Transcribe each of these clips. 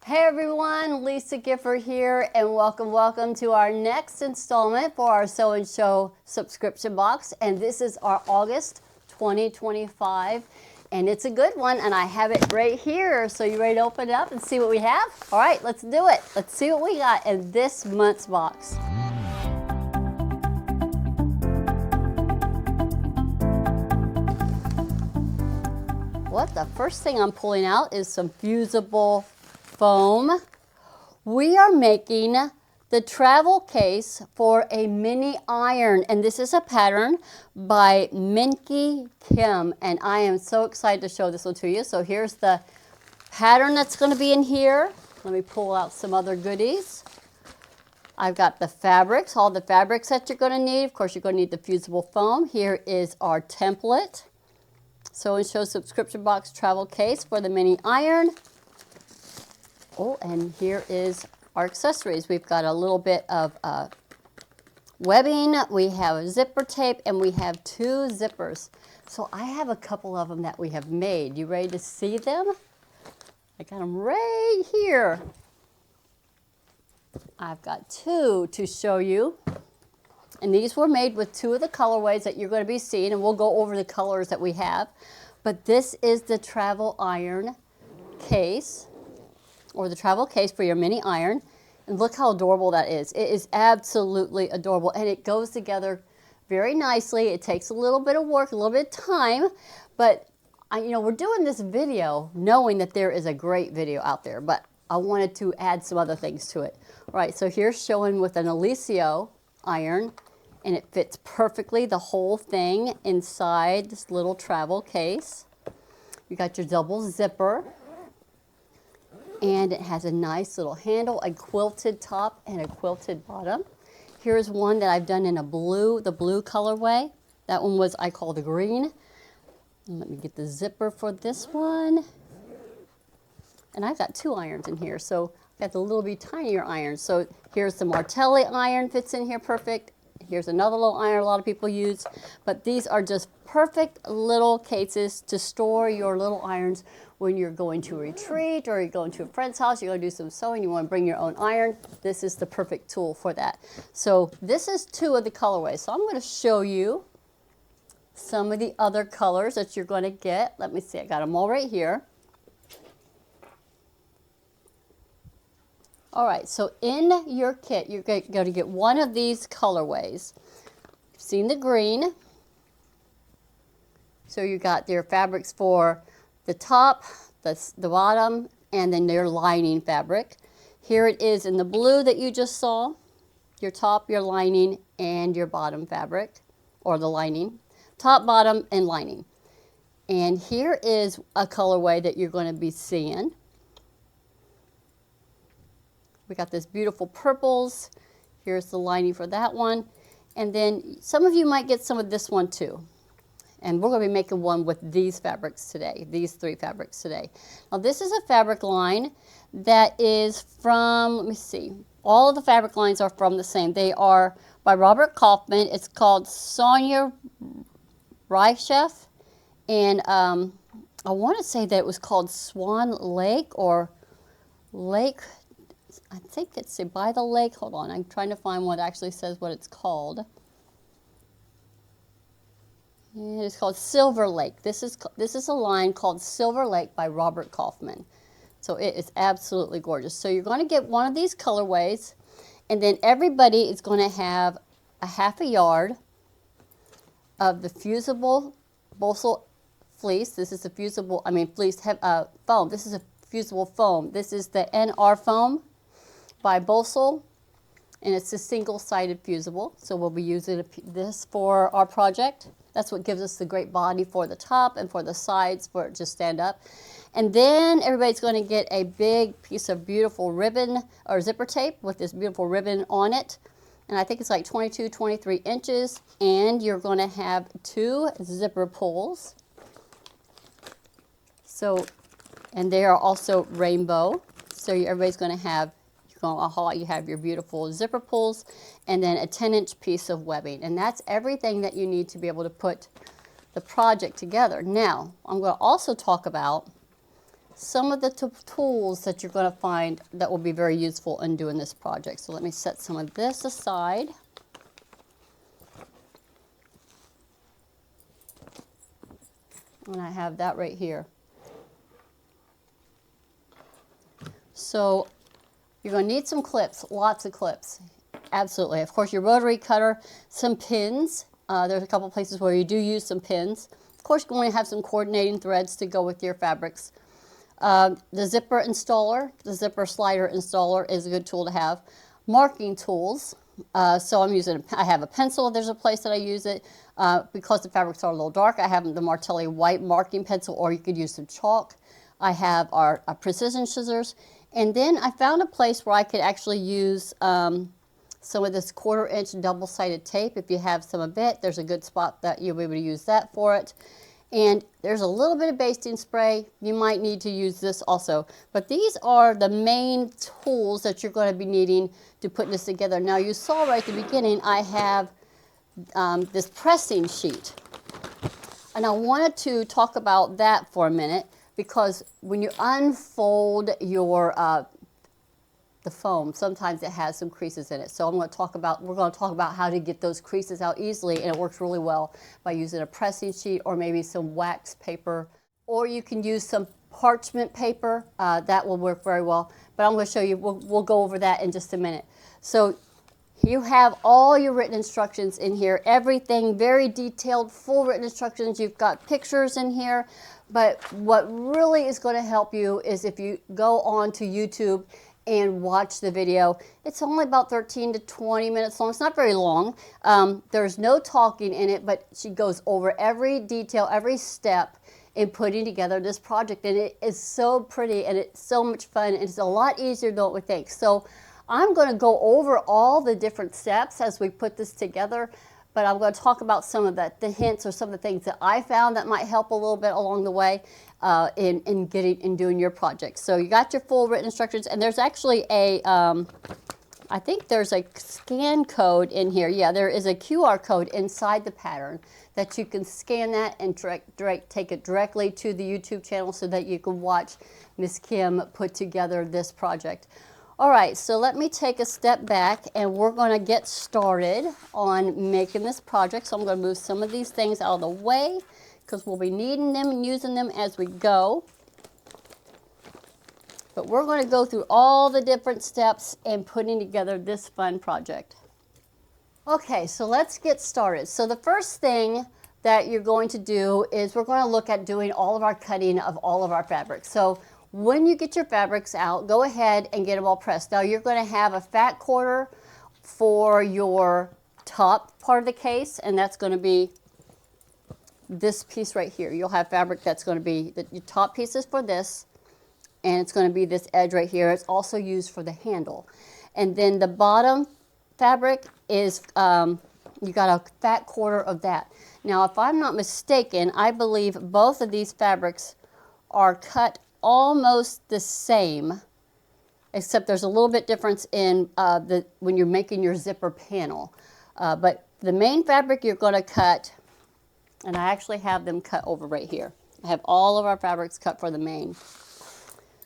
Hey everyone, Lisa Gifford here, and welcome to our next installment for our Sew and Show subscription box. And this is our August 2025, and it's a good one, and I have it right here. So you ready to open it up and see what we have? All right, let's do it. Let's see what we got in this month's box. What the first thing I'm pulling out is some fusible foam. We are making the travel case for a mini iron, and this is a pattern by Minky Kim, and I am so excited to show this one to you. So here's the pattern that's going to be in here. Let me pull out some other goodies. I've got the fabrics, all the fabrics that you're going to need. Of course, you're going to need the fusible foam. Here is our template. Sew and Show subscription box travel case for the mini iron. Oh, and here is our accessories. We've got a little bit of webbing, we have zipper tape, and we have 2 zippers. So I have a couple of them that we have made. You ready to see them? I got them right here. I've got 2 to show you. And these were made with 2 of the colorways that you're going to be seeing, and we'll go over the colors that we have. But this is the travel iron case, or the travel case for your mini iron. And look how adorable that is. It is absolutely adorable, and it goes together very nicely. It takes a little bit of work, a little bit of time, but we're doing this video knowing that there is a great video out there, but I wanted to add some other things to it. All right, so here's showing with an Alicio iron, and it fits perfectly, the whole thing inside this little travel case. You got your double zipper, and it has a nice little handle, a quilted top and a quilted bottom. Here's one that I've done in the blue colorway. That one was, I call the green. And let me get the zipper for this one. And I've got 2 irons in here, so I've got the little bit tinier irons. So here's the Martelli iron, fits in here perfect. Here's another little iron a lot of people use, but these are just perfect little cases to store your little irons when you're going to a retreat or you're going to a friend's house, you're going to do some sewing, you want to bring your own iron. This is the perfect tool for that. So this is 2 of the colorways. So I'm going to show you some of the other colors that you're going to get. Let me see, I got them all right here. All right, so in your kit, you're going to get one of these colorways. You've seen the green. So you got their fabrics for the top, the bottom, and then their lining fabric. Here it is in the blue that you just saw. Your top, your lining, and your bottom fabric, or the lining. Top, bottom, and lining. And here is a colorway that you're going to be seeing. We got this beautiful purples. Here's the lining for that one. And then some of you might get some of this one too. And we're going to be making one with these fabrics today, these 3 fabrics today. Now this is a fabric line that is from, let me see, all of the fabric lines are from the same. They are by Robert Kaufman. It's called Sonia Reichef. And I want to say that it was called Swan Lake or Lake, I think it's by the lake. Hold on, I'm trying to find what actually says what it's called. And it's called Silver Lake. This is a line called Silver Lake by Robert Kaufman. So it is absolutely gorgeous. So you're going to get one of these colorways, and then everybody is going to have a ½ yard of the fusible Bosal fleece. This is a fusible, fleece foam. This is a fusible foam. This is the NR foam by Bosal, and it's a single-sided fusible. So we'll be using this for our project. That's what gives us the great body for the top and for the sides for it to stand up. And then everybody's going to get a big piece of beautiful ribbon or zipper tape with this beautiful ribbon on it. And I think it's like 22, 23 inches. And you're going to have 2 zipper pulls. So, and they are also rainbow. So everybody's going to have, you have your beautiful zipper pulls and then a 10-inch piece of webbing. And that's everything that you need to be able to put the project together. Now, I'm going to also talk about some of the tools that you're going to find that will be very useful in doing this project. So let me set some of this aside. And I have that right here. So you're going to need some clips, lots of clips. Absolutely. Of course, your rotary cutter, some pins. There's a couple places where you do use some pins. Of course, you're going to have some coordinating threads to go with your fabrics. The zipper installer, the zipper slider installer is a good tool to have. Marking tools. So I have a pencil. There's a place that I use it. Because the fabrics are a little dark, I have the Martelli white marking pencil, or you could use some chalk. I have our precision scissors. And then I found a place where I could actually use some of this 1/4 inch double-sided tape. If you have some of it, there's a good spot that you'll be able to use that for it. And there's a little bit of basting spray. You might need to use this also. But these are the main tools that you're going to be needing to put this together. Now you saw right at the beginning I have this pressing sheet. And I wanted to talk about that for a minute, because when you unfold your the foam, sometimes it has some creases in it. So we're going to talk about how to get those creases out easily, and it works really well by using a pressing sheet or maybe some wax paper, or you can use some parchment paper. That will work very well. But I'm going to show you, we'll go over that in just a minute. So you have all your written instructions in here, everything very detailed, full written instructions. You've got pictures in here, but what really is going to help you is if you go on to YouTube and watch the video. It's only about 13 to 20 minutes long. It's not very long. There's no talking in it, but she goes over every detail, every step in putting together this project, and it is so pretty and it's so much fun, and it's a lot easier than what we think. So I'm going to go over all the different steps as we put this together, but I'm going to talk about some of the hints or some of the things that I found that might help a little bit along the way in doing your project. So you got your full written instructions, and there's actually a I think there's a scan code in here. Yeah, there is a QR code inside the pattern that you can scan that and take it directly to the YouTube channel so that you can watch Miss Kim put together this project. All right, so let me take a step back, and we're going to get started on making this project. So I'm going to move some of these things out of the way because we'll be needing them and using them as we go. But we're going to go through all the different steps in putting together this fun project. Okay, so let's get started. So the first thing that you're going to do is we're going to look at doing all of our cutting of all of our fabrics. So when you get your fabrics out, go ahead and get them all pressed. Now you're going to have a fat quarter for your top part of the case, and that's going to be this piece right here. You'll have fabric that's going to be, your top piece is for this, and it's going to be this edge right here. It's also used for the handle. And then the bottom fabric is, you got a fat quarter of that. Now if I'm not mistaken, I believe both of these fabrics are cut almost the same, except there's a little bit difference in when you're making your zipper panel. But the main fabric you're going to cut, and I actually have them cut over right here. I have all of our fabrics cut for the main.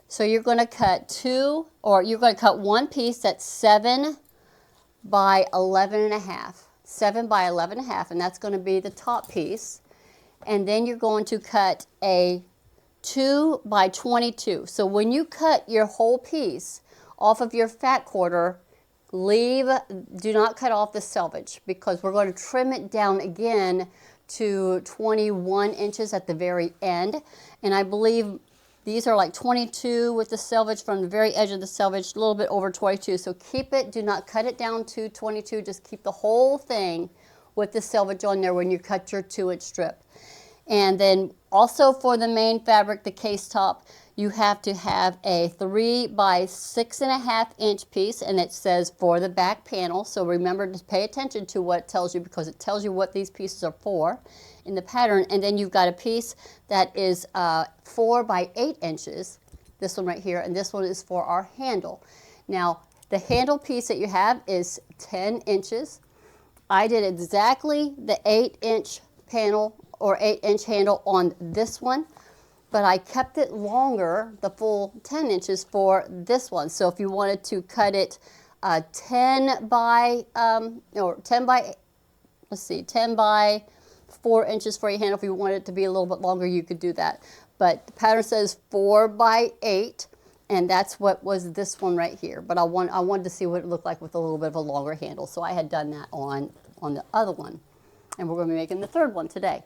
So you're going to cut you're going to cut one piece that's 7 by 11.5. 7 by 11.5, and that's going to be the top piece. And then you're going to cut a 2 by 22. So when you cut your whole piece off of your fat quarter, do not cut off the selvage, because we're going to trim it down again to 21 inches at the very end. And I believe these are like 22 with the selvage from the very edge of the selvage, a little bit over 22. So keep it, do not cut it down to 22, just keep the whole thing with the selvage on there when you cut your 2-inch strip. And then also for the main fabric, the case top, you have to have a 3 by 6.5 inch piece, and it says for the back panel. So remember to pay attention to what it tells you, because it tells you what these pieces are for in the pattern. And then you've got a piece that is 4 by 8 inches, this one right here, and this one is for our handle. Now the handle piece that you have is 10 inches. I did exactly the 8-inch panel or 8-inch handle on this one. but I kept it longer, the full 10 inches for this one. So if you wanted to cut it 10 by, or 10 by, let's see, 10 by 4 inches for your handle. If you want it to be a little bit longer, you could do that. But the pattern says 4 by 8, and that's what was this one right here. But I wanted to see what it looked like with a little bit of a longer handle, so I had done that on the other one. And we're going to be making the third one today.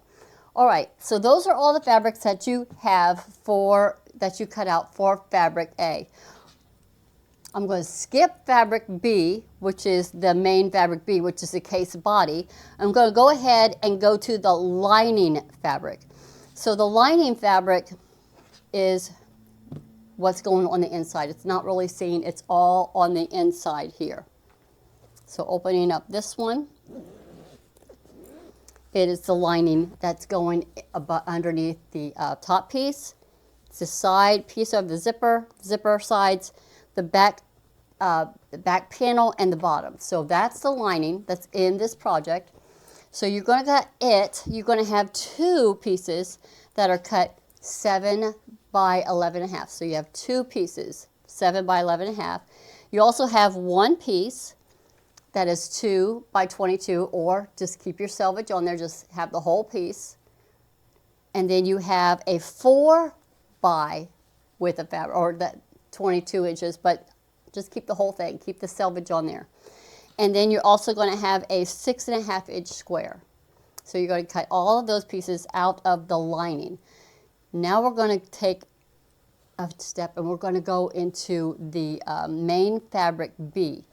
All right, so those are all the fabrics that you have that you cut out for fabric A. I'm going to skip fabric B, which is the main fabric B, which is the case body. I'm going to go ahead and go to the lining fabric. So the lining fabric is what's going on the inside. It's not really seen. It's all on the inside here. So opening up this one, it is the lining that's going underneath the top piece. It's the side piece of the zipper sides, the back panel, and the bottom. So that's the lining that's in this project. So you're going to have two pieces that are cut 7 by 11.5. So you have two pieces, 7 by 11.5. You also have one piece that is 2 by 22, or just keep your selvage on there, just have the whole piece. And then you have a 4 by width of fabric, or that 22 inches, but just keep the whole thing, keep the selvage on there. And then you're also going to have a 6.5 inch square. So you're going to cut all of those pieces out of the lining. Now we're going to take a step and we're going to go into the main fabric B.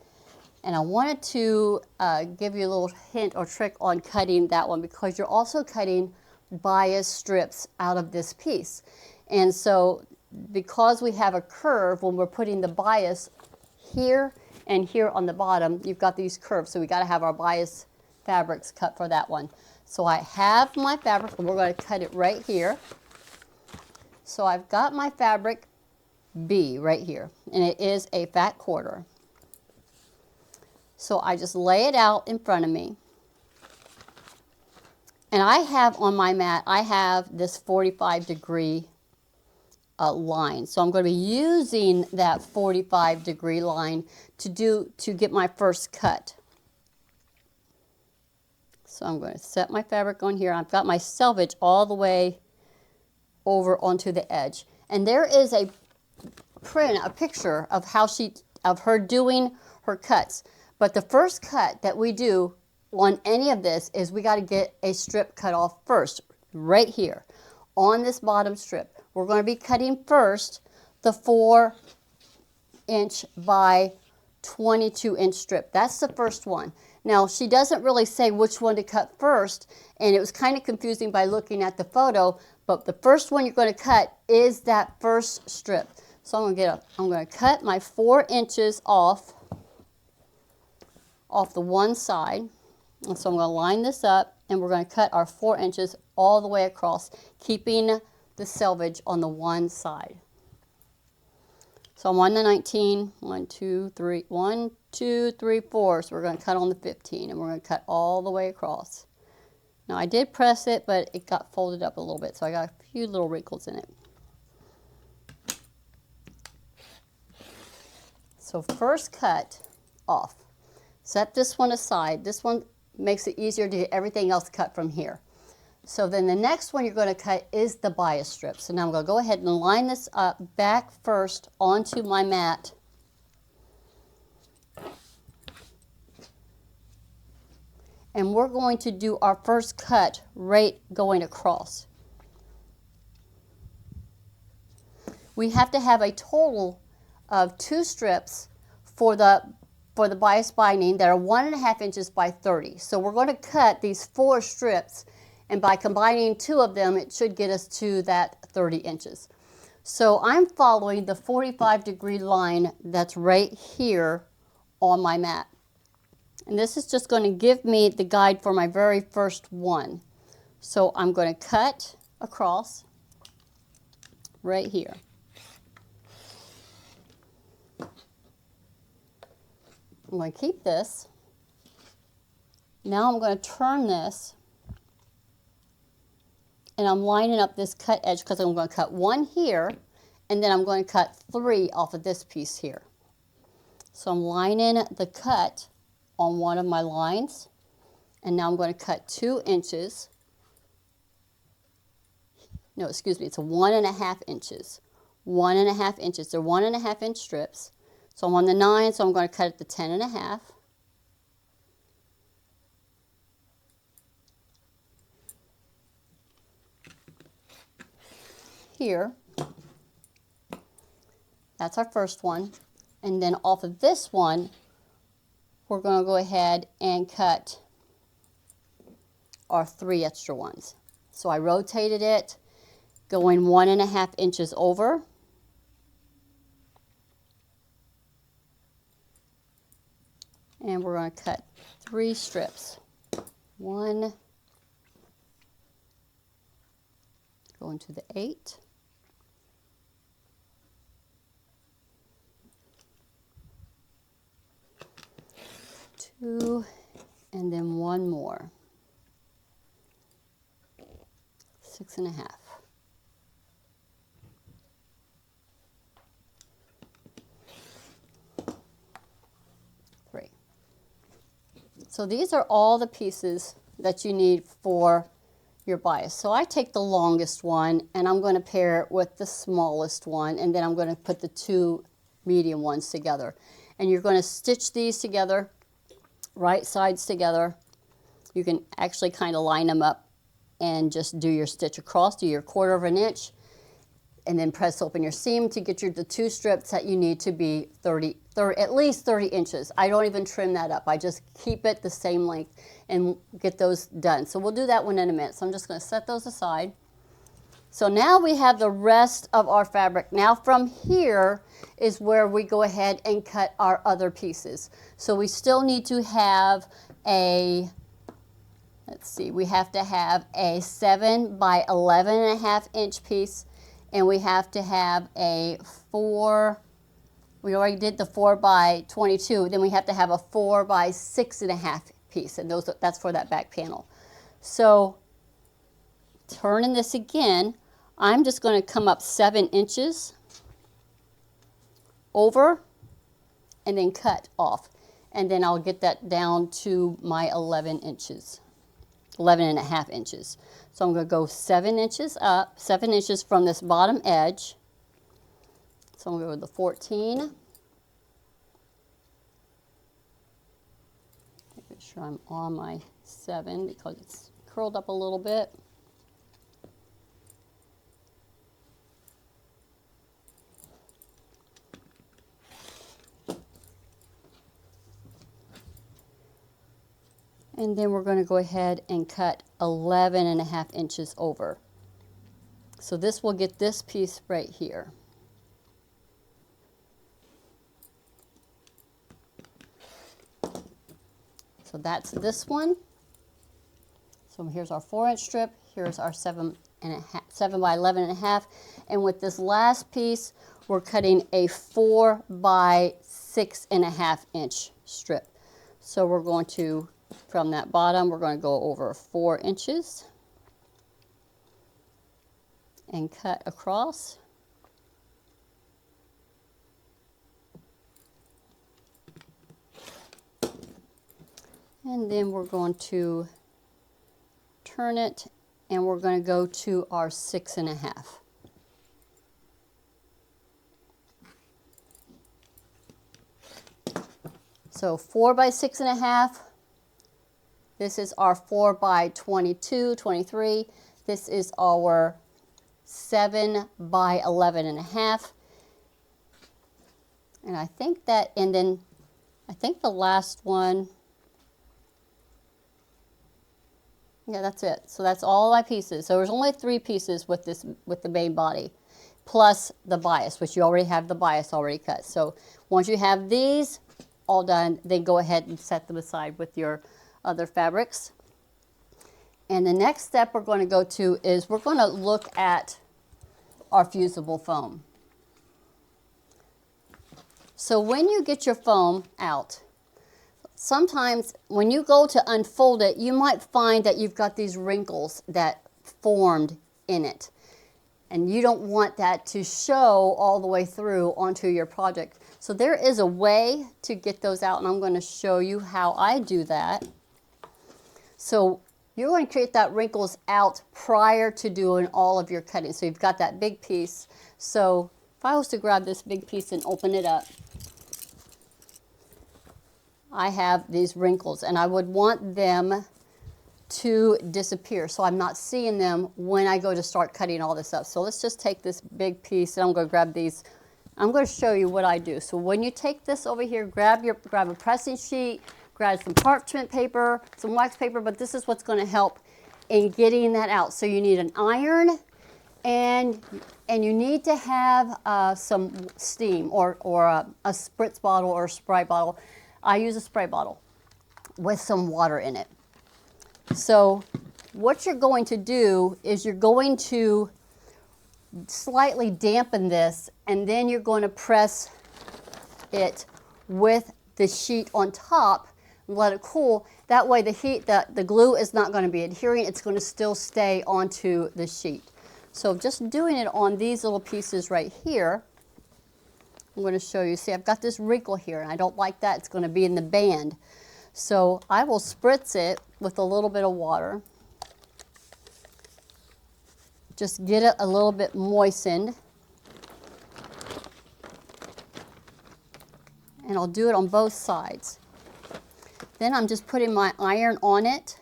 And I wanted to give you a little hint or trick on cutting that one, because you're also cutting bias strips out of this piece. And so because we have a curve when we're putting the bias here and here on the bottom, you've got these curves. So we got to have our bias fabrics cut for that one. So I have my fabric, and we're going to cut it right here. So I've got my fabric B right here, and it is a fat quarter. So I just lay it out in front of me. And I have on my mat, I have this 45-degree line. So I'm going to be using that 45-degree line to get my first cut. So I'm going to set my fabric on here. I've got my selvage all the way over onto the edge. And there is a picture of of her doing her cuts. But the first cut that we do on any of this is we got to get a strip cut off first, right here on this bottom strip. We're going to be cutting first the 4 inch by 22 inch strip. That's the first one. Now, she doesn't really say which one to cut first, and it was kind of confusing by looking at the photo, but the first one you're going to cut is that first strip. So I'm going to cut my 4 inches off the one side. And so I'm going to line this up, and we're going to cut our 4 inches all the way across, keeping the selvage on the one side. So I'm on the 19, 1, 2, 3, 1, 2, 3, 4. So we're going to cut on the 15, and we're going to cut all the way across. Now I did press it, but it got folded up a little bit, so I got a few little wrinkles in it. So first cut off. Set this one aside. This one makes it easier to get everything else cut from here. So then the next one you're going to cut is the bias strip. So now I'm going to go ahead and line this up back first onto my mat. And we're going to do our first cut right going across. We have to have a total of 2 strips for the bias binding that are 1.5 inches by 30. So we're going to cut these 4 strips, and by combining 2 of them, it should get us to that 30 inches. So I'm following the 45-degree line that's right here on my mat. And this is just going to give me the guide for my very first one. So I'm going to cut across right here. I'm going to keep this. Now I'm going to turn this and I'm lining up this cut edge because I'm going to cut one here, and then I'm going to cut 3 off of this piece here. So I'm lining the cut on one of my lines, and now I'm going to cut 2 inches. No, excuse me, it's 1.5 inches. 1.5 inches. They're 1.5 inch strips. So I'm on the 9, so I'm going to cut it to 10.5. Here, that's our first one. And then off of this one, we're going to go ahead and cut our 3 extra ones. So I rotated it, going 1.5 inches over. And we're going to cut 3 strips. 1, going to the 8. 2, and then 1 more. 6.5. 3. So these are all the pieces that you need for your bias. So I take the longest one and I'm going to pair it with the smallest one, and then I'm going to put the 2 medium ones together. And you're going to stitch these together, right sides together. You can actually kind of line them up and just do your stitch across, do your 1/4 inch, and then press open your seam to get the 2 strips that you need to be 30, at least 30 inches. I don't even trim that up. I just keep it the same length and get those done. So we'll do that one in a minute. So I'm just going to set those aside. So now we have the rest of our fabric. Now from here is where we go ahead and cut our other pieces. So we still need to have a, let's see, we have to have a 7 by 11.5 inch piece, and we have to have a 4, we already did the 4 by 22, then we have to have a 4 by 6.5 piece, and that's for that back panel. So turning this again, I'm just going to come up 7 inches over and then cut off, and then I'll get that down to my 11 inches. 11.5 inches. So I'm going to go 7 inches up, 7 inches from this bottom edge. So I'm going to go to the 14. Make sure I'm on my 7 because it's curled up a little bit. And then we're going to go ahead and cut 11.5 inches over. So this will get this piece right here. So that's this one. So here's our 4-inch strip. Here's our 7 by 11.5. And with this last piece, we're cutting a 4 by 6.5 inch strip. So we're going to, from that bottom, we're going to go over 4 inches and cut across. And then we're going to turn it, and we're going to go to our 6.5. So 4 by 6.5. This is our 4 by 22, 23. This is our 7 by 11.5. And I think that, and then I think the last one, yeah, that's it. So that's all my pieces. So there's only 3 pieces with this, with the main body, plus the bias, which you already have the bias already cut. So once you have these all done, then go ahead and set them aside with your other fabrics. And the next step we're going to go to is we're going to look at our fusible foam. So when you get your foam out, sometimes when you go to unfold it, you might find that you've got these wrinkles that formed in it. And you don't want that to show all the way through onto your project. So there is a way to get those out, and I'm going to show you how I do that. So you're going to create that wrinkles out prior to doing all of your cutting. So you've got that big piece. So if I was to grab this big piece and open it up, I have these wrinkles, and I would want them to disappear, so I'm not seeing them when I go to start cutting all this up. So let's just take this big piece, and I'm going to grab these. I'm going to show you what I do. So when you take this over here, grab a pressing sheet, grab some parchment paper, some wax paper, but this is what's going to help in getting that out. So you need an iron, and you need to have some steam or a spritz bottle or a spray bottle. I use a spray bottle with some water in it. So what you're going to do is you're going to slightly dampen this, and then you're going to press it with the sheet on top and let it cool. That way the glue is not going to be adhering, it's going to still stay onto the sheet. So just doing it on these little pieces right here, I'm going to show you. See, I've got this wrinkle here, and I don't like that. It's going to be in the band. So I will spritz it with a little bit of water. Just get it a little bit moistened. And I'll do it on both sides. Then I'm just putting my iron on it.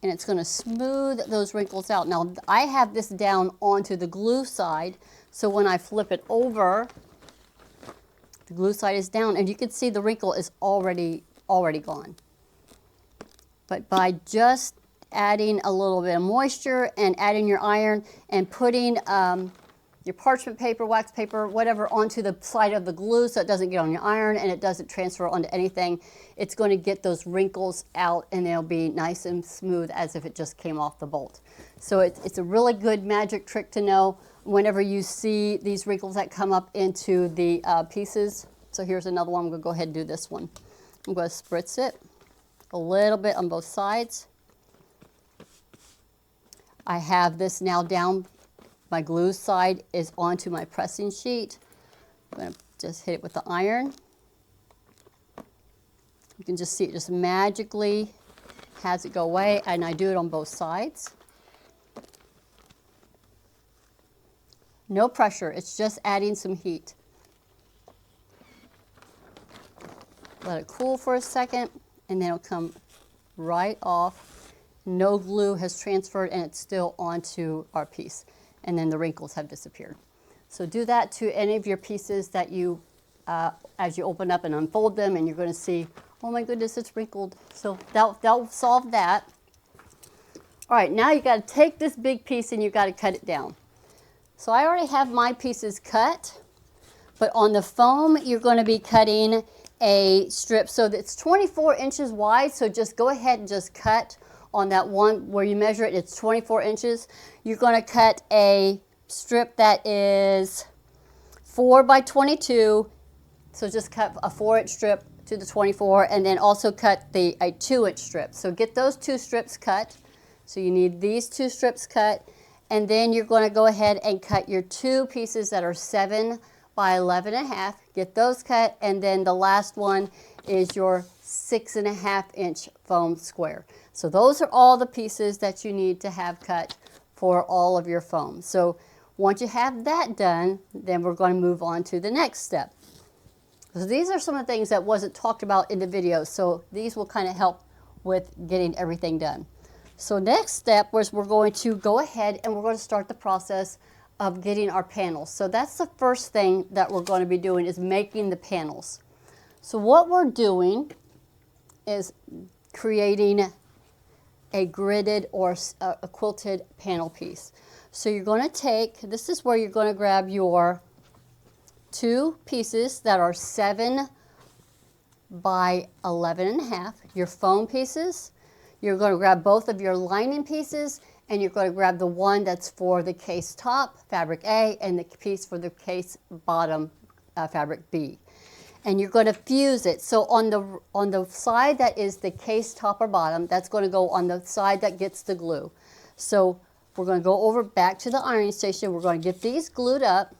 And it's going to smooth those wrinkles out. Now I have this down onto the glue side, so when I flip it over, the glue side is down, and you can see the wrinkle is already gone. But by just adding a little bit of moisture and adding your iron and putting your parchment paper, wax paper, whatever, onto the side of the glue so it doesn't get on your iron and it doesn't transfer onto anything, it's going to get those wrinkles out, and they'll be nice and smooth as if it just came off the bolt. So it's a really good magic trick to know whenever you see these wrinkles that come up into the pieces. So here's another one. I'm going to go ahead and do this one. I'm going to spritz it a little bit on both sides. I have this now down. My glue side is onto my pressing sheet. I'm going to just hit it with the iron. You can just see it just magically has it go away, and I do it on both sides. No pressure, it's just adding some heat. Let it cool for a second, and then it'll come right off. No glue has transferred, and it's still onto our piece. And then the wrinkles have disappeared. So do that to any of your pieces that you, as you open up and unfold them, and you're going to see, oh my goodness, it's wrinkled. So that'll solve that. All right, now you got to take this big piece and you got to cut it down. So I already have my pieces cut, but on the foam, you're going to be cutting a strip. So it's 24 inches wide, so just go ahead and just cut on that one where you measure it, it's 24 inches. You're going to cut a strip that is 4 by 22. So just cut a 4-inch strip to the 24, and then also cut a 2-inch strip. So get those 2 strips cut. So you need these 2 strips cut, and then you're going to go ahead and cut your 2 pieces that are 7 by 11.5. Get those cut, and then the last one is your 6.5-inch foam square. So those are all the pieces that you need to have cut for all of your foam. So once you have that done, then we're going to move on to the next step. So these are some of the things that wasn't talked about in the video, so these will kind of help with getting everything done. So next step was we're going to go ahead and we're going to start the process of getting our panels. So that's the first thing that we're going to be doing, is making the panels. So what we're doing is creating a gridded or a quilted panel piece. So you're going to take, this is where you're going to grab your 2 pieces that are 7 by 11.5, your foam pieces. You're going to grab both of your lining pieces, and you're going to grab the one that's for the case top, fabric A, and the piece for the case bottom, fabric B. And you're going to fuse it. So on the side that is the case top or bottom, that's going to go on the side that gets the glue. So we're going to go over back to the ironing station. We're going to get these glued up.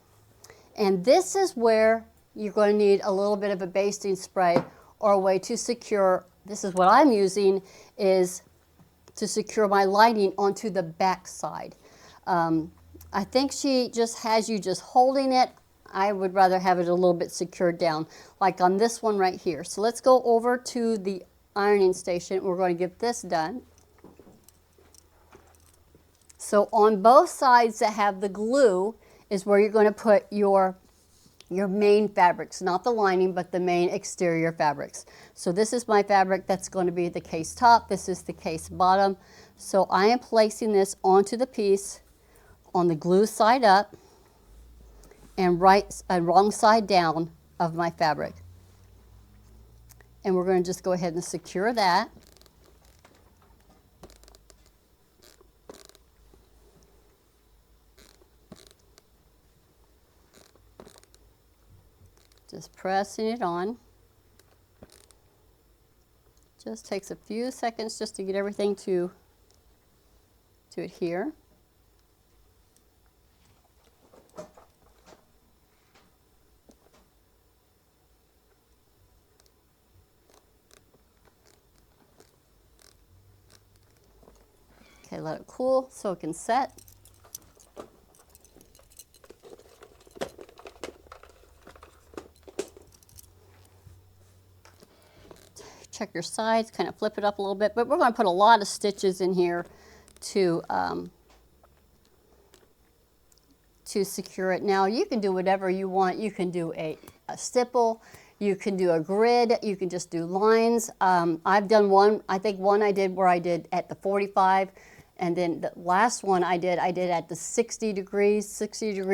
And this is where you're going to need a little bit of a basting spray or a way to secure, this is what I'm using, is to secure my lining onto the back side. I think she just has you just holding it. I would rather have it a little bit secured down, like on this one right here. So let's go over to the ironing station. We're going to get this done. So on both sides that have the glue is where you're going to put your main fabrics, not the lining, but the main exterior fabrics. So this is my fabric that's going to be the case top. This is the case bottom. So I am placing this onto the piece on the glue side up and wrong side down of my fabric. And we're going to just go ahead and secure that. Just pressing it on. Just takes a few seconds just to get everything to adhere. Okay, let it cool so it can set. Check your sides, kind of flip it up a little bit, but we're going to put a lot of stitches in here to secure it. Now you can do whatever you want. You can do a stipple, you can do a grid, you can just do lines. I've done one, I think one I did where I did at the 45, and then the last one I did at the 60 degree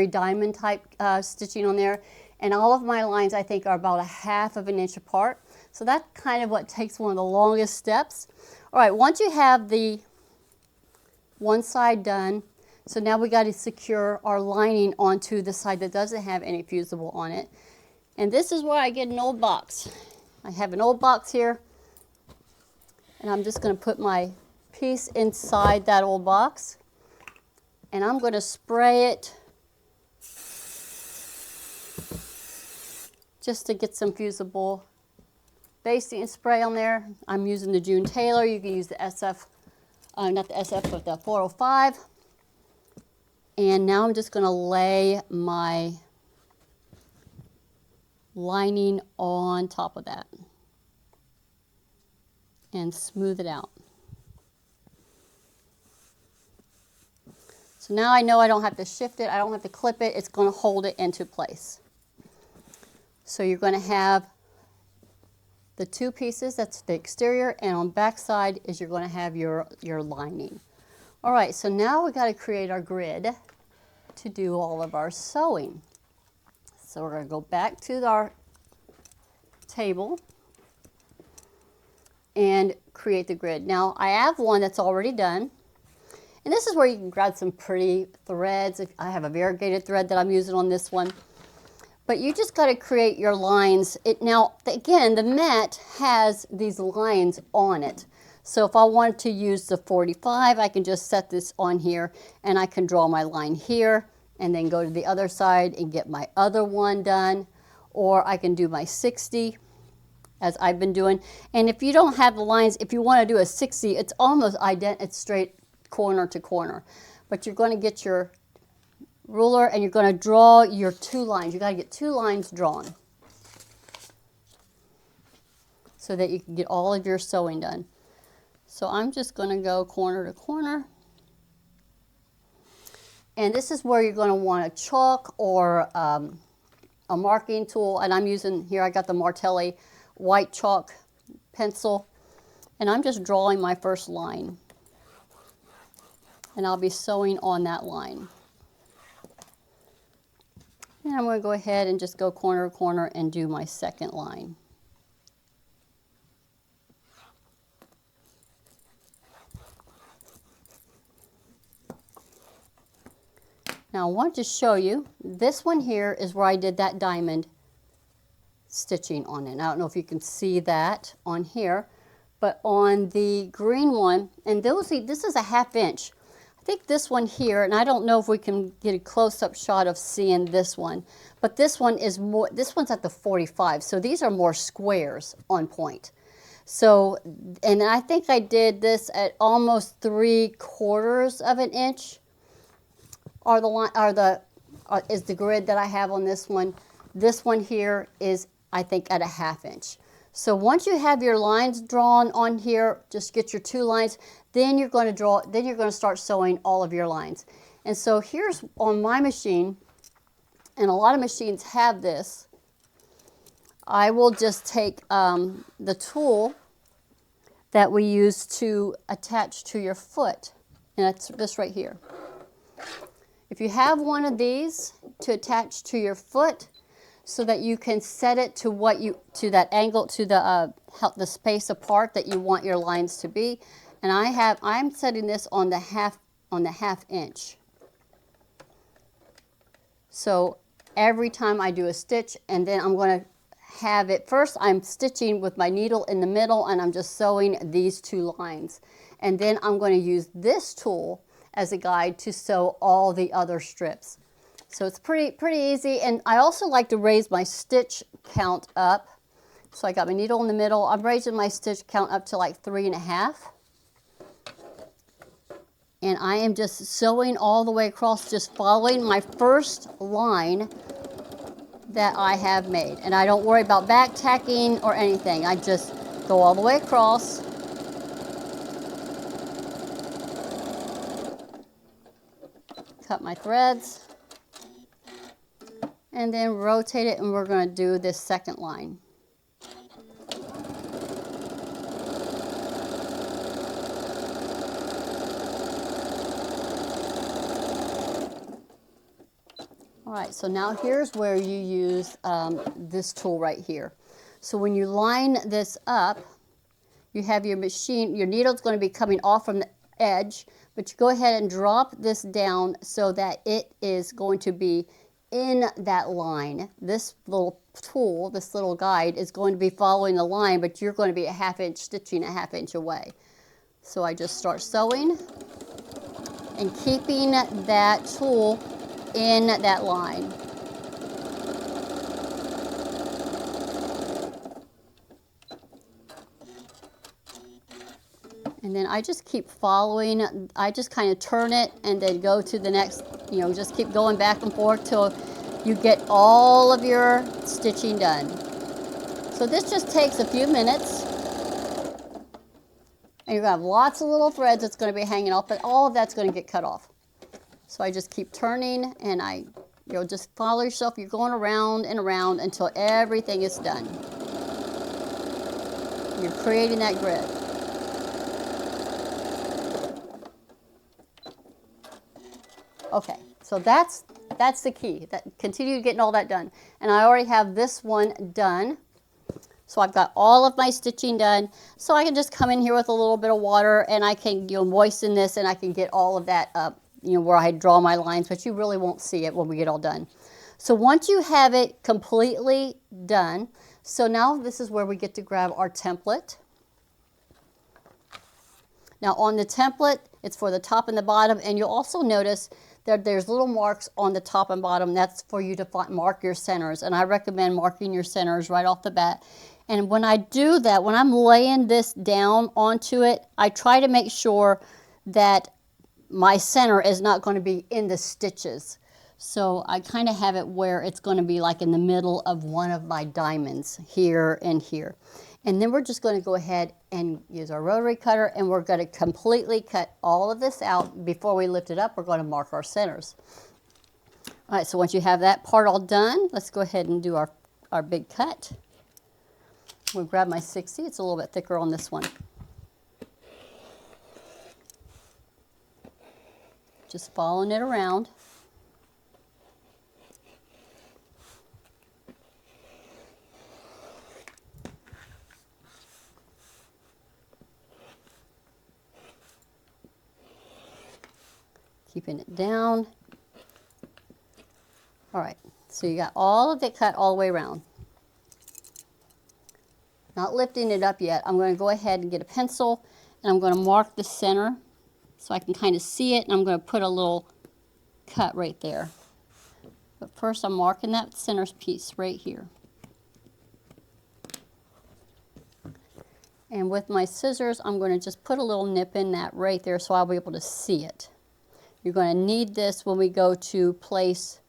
diamond type stitching on there. And all of my lines I think are about 1/2 of an inch apart. So that's kind of what takes one of the longest steps. All right, once you have the one side done, so now we got to secure our lining onto the side that doesn't have any fusible on it. And this is where I get an old box. I have an old box here, and I'm just going to put my piece inside that old box, and I'm going to spray it just to get some fusible basting spray on there. I'm using the June Taylor. You can use the SF, not the SF, but the 405. And now I'm just going to lay my lining on top of that and smooth it out. So now I know I don't have to shift it, I don't have to clip it, it's going to hold it into place. So you're going to have the two pieces, that's the exterior, and on back side is you're going to have your lining. All right, so now we got to create our grid to do all of our sewing. So we're going to go back to our table and create the grid. Now I have one that's already done, and this is where you can grab some pretty threads. I have a variegated thread that I'm using on this one. But you just got to create your lines. Now, again, the mat has these lines on it. So if I wanted to use the 45, I can just set this on here, and I can draw my line here, and then go to the other side and get my other one done. Or I can do my 60, as I've been doing. And if you don't have the lines, if you want to do a 60, it's almost identical, it's straight corner to corner. But you're going to get your ruler and you're going to draw your two lines. You got to get two lines drawn so that you can get all of your sewing done. So I'm just going to go corner to corner. And this is where you're going to want a chalk or a marking tool. And I'm using, here I got the Martelli white chalk pencil. And I'm just drawing my first line. And I'll be sewing on that line. And I'm going to go ahead and just go corner to corner and do my second line. Now I want to show you, this one here is where I did that diamond stitching on it. I don't know if you can see that on here, but on the green one, and this is a 1/2 inch. I think this one here, and I don't know if we can get a close-up shot of seeing this one, but this one is more, this one's at the 45, so these are more squares on point. So, and I think I did this at almost 3/4 of an inch is the grid that I have on this one. This one here is, I think, at a 1/2 inch. So once you have your lines drawn on here, just get your 2 lines, then you're going to start sewing all of your lines. And so here's on my machine, and a lot of machines have this, I will just take the tool that we use to attach to your foot, and it's this right here. If you have one of these to attach to your foot, so that you can set it to that angle, to the space apart that you want your lines to be. And I'm setting this on the half inch. So every time I do a stitch, and then I'm going to have it, first I'm stitching with my needle in the middle, and I'm just sewing these 2 lines. And then I'm going to use this tool as a guide to sew all the other strips. So it's pretty easy, and I also like to raise my stitch count up. So I got my needle in the middle. I'm raising my stitch count up to like 3.5. And I am just sewing all the way across, just following my first line that I have made. And I don't worry about back tacking or anything. I just go all the way across. Cut my threads. And then rotate it, and we're going to do this second line. All right, so now here's where you use this tool right here. So when you line this up, you have your machine, your needle's going to be coming off from the edge, but you go ahead and drop this down so that it is going to be in that line. This little tool, this little guide, is going to be following the line, but you're going to be a 1/2 inch, stitching a 1/2 inch away. So I just start sewing and keeping that tool in that line. And then I just keep following, I just kind of turn it and then go to the next, just keep going back and forth till you get all of your stitching done. So this just takes a few minutes. And you're going to have lots of little threads that's going to be hanging off, but all of that's going to get cut off. So I just keep turning, and just follow yourself. You're going around and around until everything is done. You're creating that grid. Okay, so that's the key. Continue getting all that done. And I already have this one done. So I've got all of my stitching done. So I can just come in here with a little bit of water, and I can moisten this, and I can get all of that up, where I draw my lines, but you really won't see it when we get all done. So once you have it completely done, so now this is where we get to grab our template. Now on the template, it's for the top and the bottom, and you'll also notice that there's little marks on the top and bottom. That's for you to mark your centers, and I recommend marking your centers right off the bat. And when I do that, when I'm laying this down onto it, I try to make sure that my center is not going to be in the stitches. So I kind of have it where it's going to be like in the middle of one of my diamonds, here and here. And then we're just going to go ahead and use our rotary cutter, and we're going to completely cut all of this out. Before we lift it up, we're going to mark our centers. All right, so once you have that part all done, let's go ahead and do our big cut. We'll grab my 60. It's a little bit thicker on this one. Just following it around. Keeping it down. All right, so you got all of it cut all the way around. Not lifting it up yet. I'm going to go ahead and get a pencil, and I'm going to mark the center. so I can kind of see it, and I'm going to put a little cut right there. But first I'm marking that center piece right here. And with my scissors, I'm going to just put a little nip in that right there so I'll be able to see it. You're going to need this when we go to place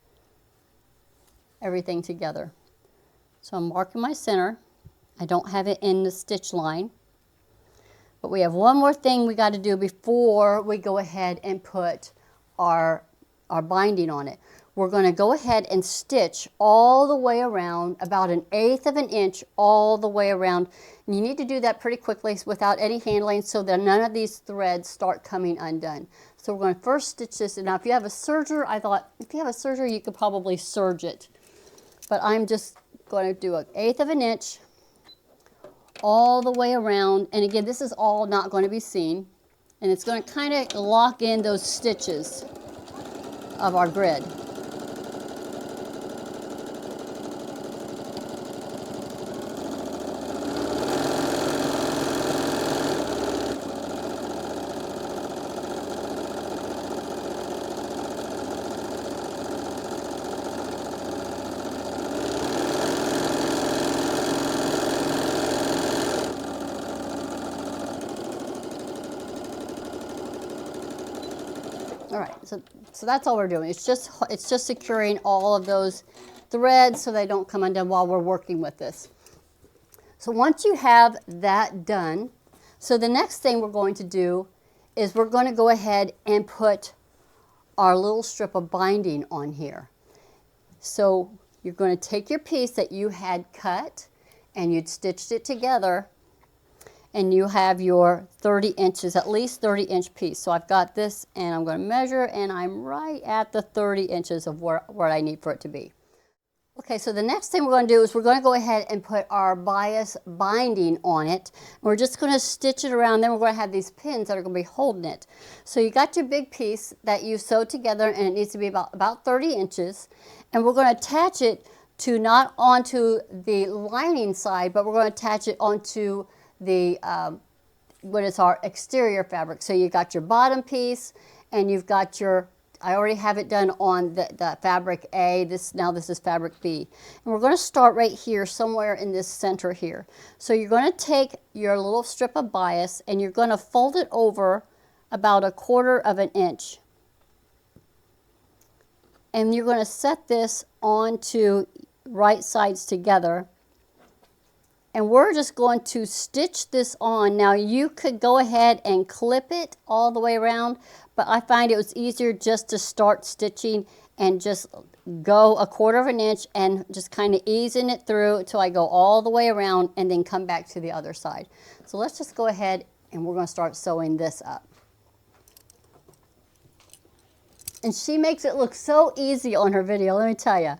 everything together. So I'm marking my center. I don't have it in the stitch line. But we have one more thing we got to do before we go ahead and put our binding on it. We're going to go ahead and stitch all the way around, about 1/8 of an inch all the way around. And you need to do that pretty quickly without any handling so that none of these threads start coming undone. So we're going to first stitch this. And now if you have a serger, I thought if you have a serger you could probably serge it. But I'm just going to do 1/8 of an inch all the way around. And again, this is all not going to be seen. And it's going to kind of lock in those stitches of our grid. All right, so that's all we're doing. It's just securing all of those threads so they don't come undone while we're working with this. So once you have that done, so the next thing we're going to do is we're going to go ahead and put our little strip of binding on here. So you're going to take your piece that you had cut and you'd stitched it together, and you have your 30 inches, at least 30-inch piece. So I've got this, and I'm going to measure, and I'm right at the 30 inches of where I need for it to be. Okay, so the next thing we're going to do is we're going to go ahead and put our bias binding on it. We're just going to stitch it around, then we're going to have these pins that are going to be holding it. So you got your big piece that you sewed together, and it needs to be about 30 inches. And we're going to attach it to not onto the lining side, but we're going to attach it onto the what is our exterior fabric. So you got your bottom piece, and you've got your, I already have it done on the fabric A. Now this is fabric B. And we're going to start right here, somewhere in this center here. So you're going to take your little strip of bias, and you're going to fold it over about 1/4 of an inch. And you're going to set this onto right sides together. And we're just going to stitch this on. Now you could go ahead and clip it all the way around, but I find it was easier just to start stitching and just go 1/4 of an inch and just kind of easing it through until I go all the way around and then come back to the other side. So let's just go ahead and we're going to start sewing this up. And she makes it look so easy on her video, let me tell you.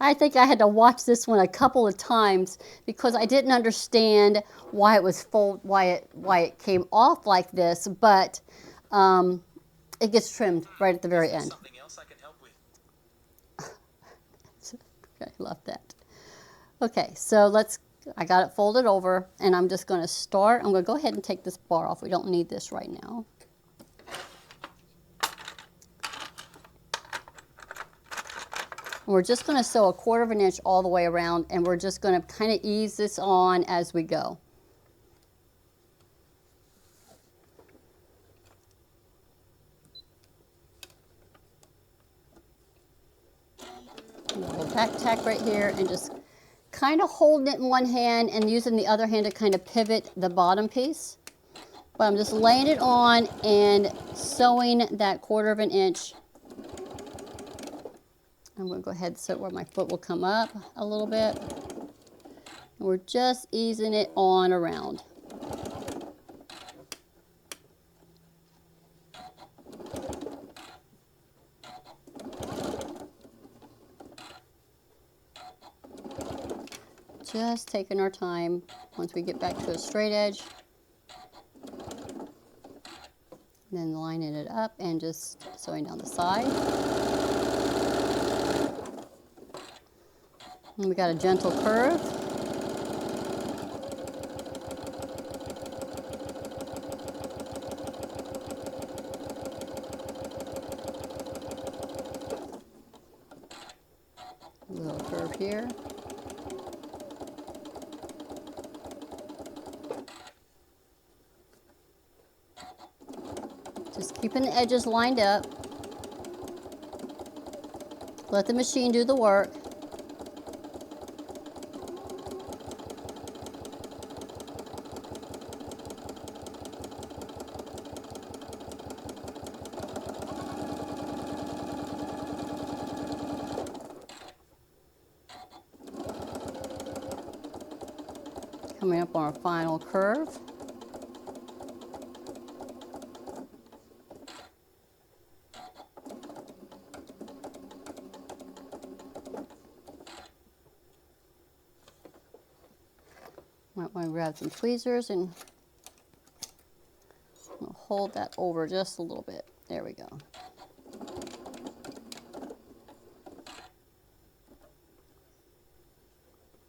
I think I had to watch this one a couple of times because I didn't understand why it was why it came off like this, but it gets trimmed right at the very end. Something else I can help with. Okay, love that. Okay, so I got it folded over, and I'm just going to start. I'm going to go ahead and take this bar off. We don't need this right now. We're just going to sew 1/4 of an inch all the way around, and we're just going to kind of ease this on as we go. A little back tack right here, and just kind of holding it in one hand and using the other hand to kind of pivot the bottom piece. But I'm just laying it on and sewing that 1/4 of an inch. I'm going to go ahead and sew where my foot will come up a little bit. And we're just easing it on around. Just taking our time once we get back to a straight edge. Then lining it up and just sewing down the side. And we got a gentle curve. Keeping the edges lined up. Let the machine do the work. Coming up on our final curve. Might want to grab some tweezers and we'll hold that over just a little bit. There we go.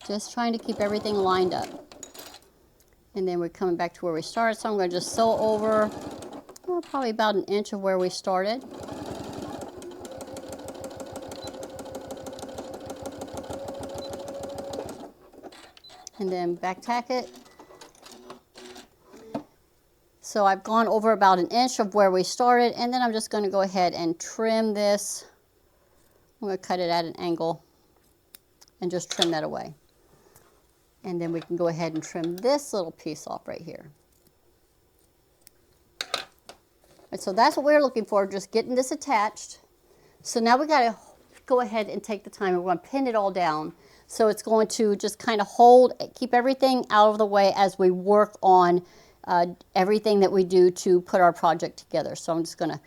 Just trying to keep everything lined up. And then we're coming back to where we started. So I'm going to just sew over probably about an inch of where we started. And then back tack it. So I've gone over about an inch of where we started, and then I'm just going to go ahead and trim this. I'm going to cut it at an angle and just trim that away. And then we can go ahead and trim this little piece off right here. And so that's what we're looking for, just getting this attached. So now we got to go ahead and take the time and we're going to pin it all down. So it's going to just kind of hold, keep everything out of the way as we work on everything that we do to put our project together. So I'm just going to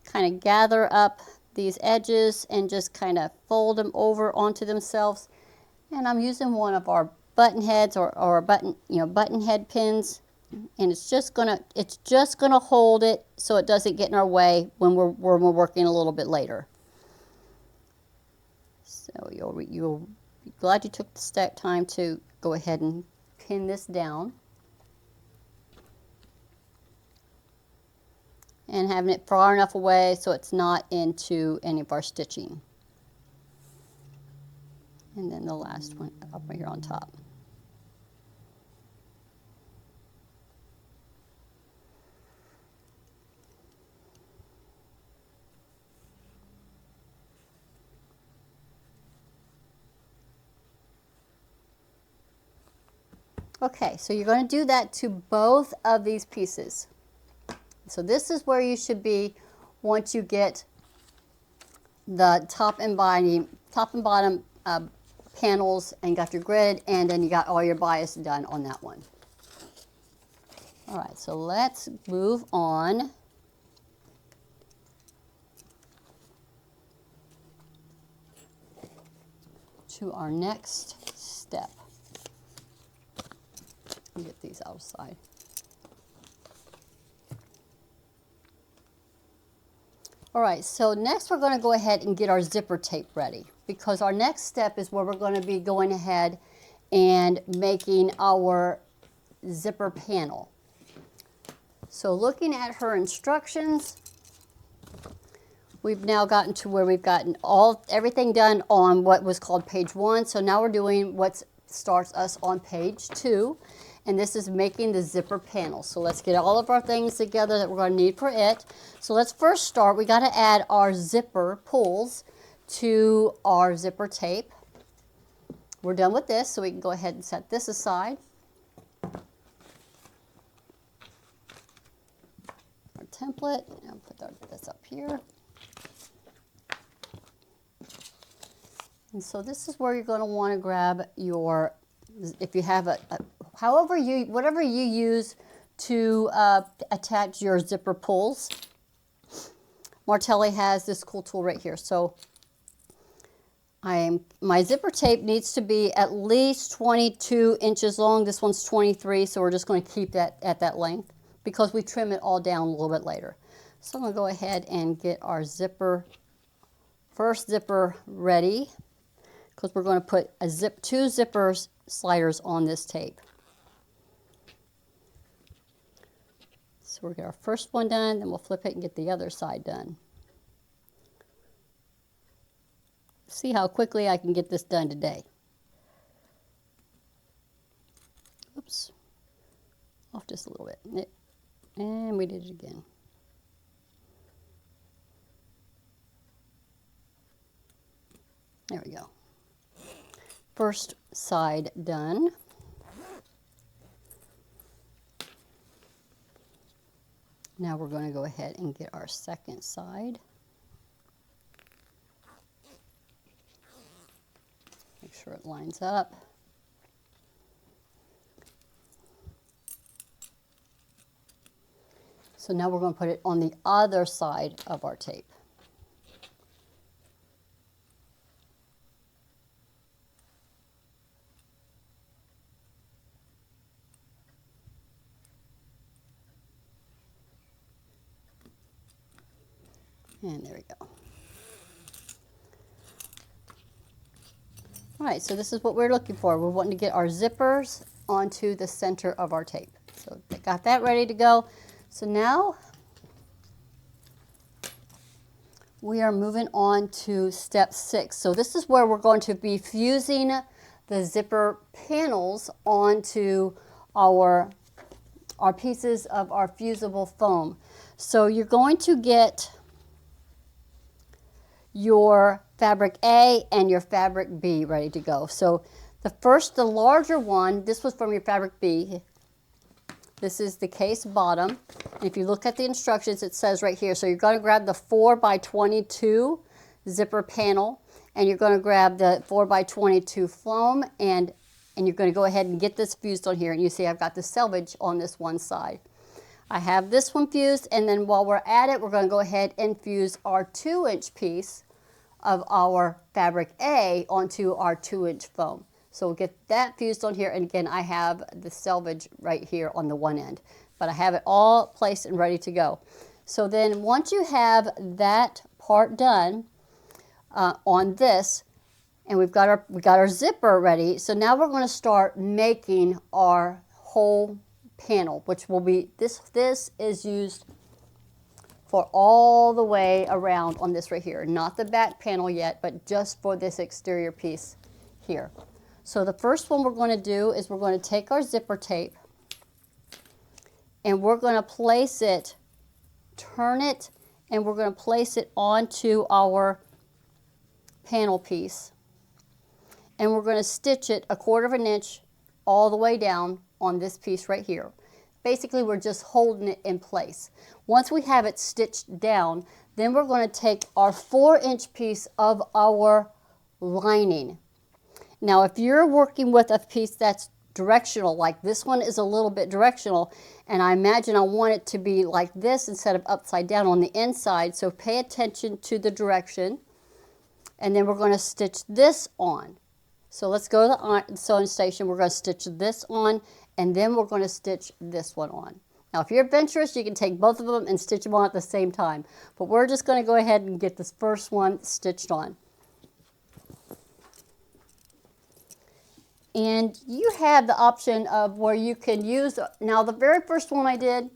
kind of gather up these edges and just kind of fold them over onto themselves. And I'm using one of our button heads or button head pins, and it's just gonna hold it so it doesn't get in our way when we're working a little bit later. So you'll be glad you took the time to go ahead and pin this down, and having it far enough away so it's not into any of our stitching. And then the last one up here on top. Okay, so you're going to do that to both of these pieces. So this is where you should be once you get the top and bottom panels and got your grid, and then you got all your bias done on that one. All right, so let's move on to our next step. Get these outside. All right, so next we're going to go ahead and get our zipper tape ready, because our next step is where we're going to be going ahead and making our zipper panel. So looking at her instructions, we've now gotten to where we've gotten everything done on what was called page 1. So now we're doing what starts us on page 2. And this is making the zipper panel. So let's get all of our things together that we're going to need for it. So let's first start. We got to add our zipper pulls to our zipper tape. We're done with this, so we can go ahead and set this aside. Our template, and put this up here. And so this is where you're going to want to grab your, if you have whatever you use to attach your zipper pulls. Martelli has this cool tool right here. So my zipper tape needs to be at least 22 inches long. This one's 23, so we're just going to keep that at that length because we trim it all down a little bit later. So I'm going to go ahead and get our first zipper ready, because we're going to put two zipper sliders on this tape. So we'll get our first one done, then we'll flip it and get the other side done. See how quickly I can get this done today. Oops, off just a little bit. And we did it again. first side done. Now we're going to go ahead and get our second side. Make sure it lines up. So now we're going to put it on the other side of our tape. And there we go. All right, so this is what we're looking for. We're wanting to get our zippers onto the center of our tape. So they got that ready to go. So now we are moving on to step 6. So this is where we're going to be fusing the zipper panels onto our pieces of our fusible foam. So you're going to get your fabric A and your fabric B ready to go. So the larger one, this was from your fabric B. This is the case bottom. And if you look at the instructions, it says right here, so you're going to grab the 4x22 zipper panel, and you're going to grab the 4x22 foam, and you're going to go ahead and get this fused on here. And you see I've got the selvage on this one side. I have this one fused, and then while we're at it, we're going to go ahead and fuse our 2-inch piece of our fabric A onto our 2-inch foam. So we'll get that fused on here, and again, I have the selvage right here on the one end, but I have it all placed and ready to go. So then once you have that part done on this, and we got our zipper ready, so now we're going to start making our whole panel, which will be, this is used for all the way around on this right here. Not the back panel yet, but just for this exterior piece here. So the first one we're going to do is we're going to take our zipper tape and we're going to place it, turn it, and we're going to place it onto our panel piece. And we're going to stitch it 1/4 inch all the way down on this piece right here. Basically, we're just holding it in place. Once we have it stitched down, then we're going to take our 4-inch piece of our lining. Now, if you're working with a piece that's directional, like this one is a little bit directional, and I imagine I want it to be like this instead of upside down on the inside, so pay attention to the direction, and then we're going to stitch this on. So let's go to the sewing station, we're going to stitch this on, and then we're going to stitch this one on. Now, if you're adventurous, you can take both of them and stitch them on at the same time, but we're just going to go ahead and get this first one stitched on. And you have the option of where you can use, now the very first one I did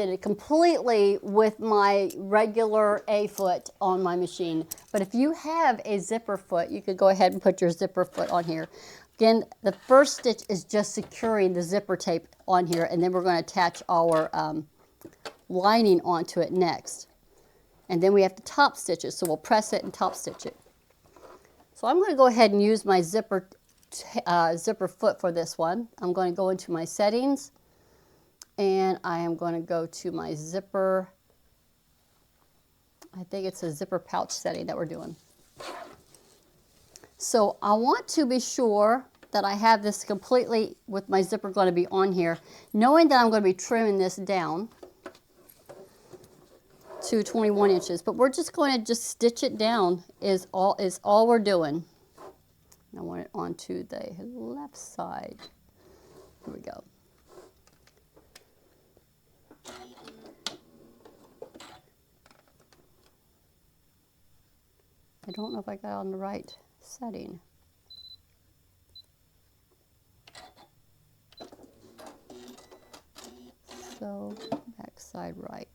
it completely with my regular A foot on my machine. But if you have a zipper foot, you could go ahead and put your zipper foot on here. Again, the first stitch is just securing the zipper tape on here, and then we're going to attach our lining onto it next. And then we have to top stitch it, so we'll press it and top stitch it. So I'm going to go ahead and use my zipper foot for this one. I'm going to go into my settings, and I am going to go to my zipper. I think it's a zipper pouch setting that we're doing. So I want to be sure that I have this completely with my zipper going to be on here, knowing that I'm going to be trimming this down to 21 inches. But we're just going to just stitch it down is all we're doing. I want it onto the left side. Here we go. I don't know if I got on the right setting. So back side right.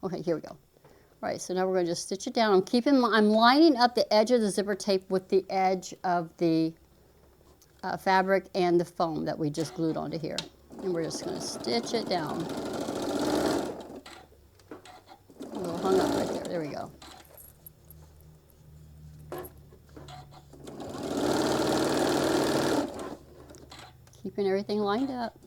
Okay, here we go. All right, so now we're going to just stitch it down. I'm lining up the edge of the zipper tape with the edge of the fabric and the foam that we just glued onto here. And we're just going to stitch it down. A little hung up right there. There we go. Keeping everything lined up.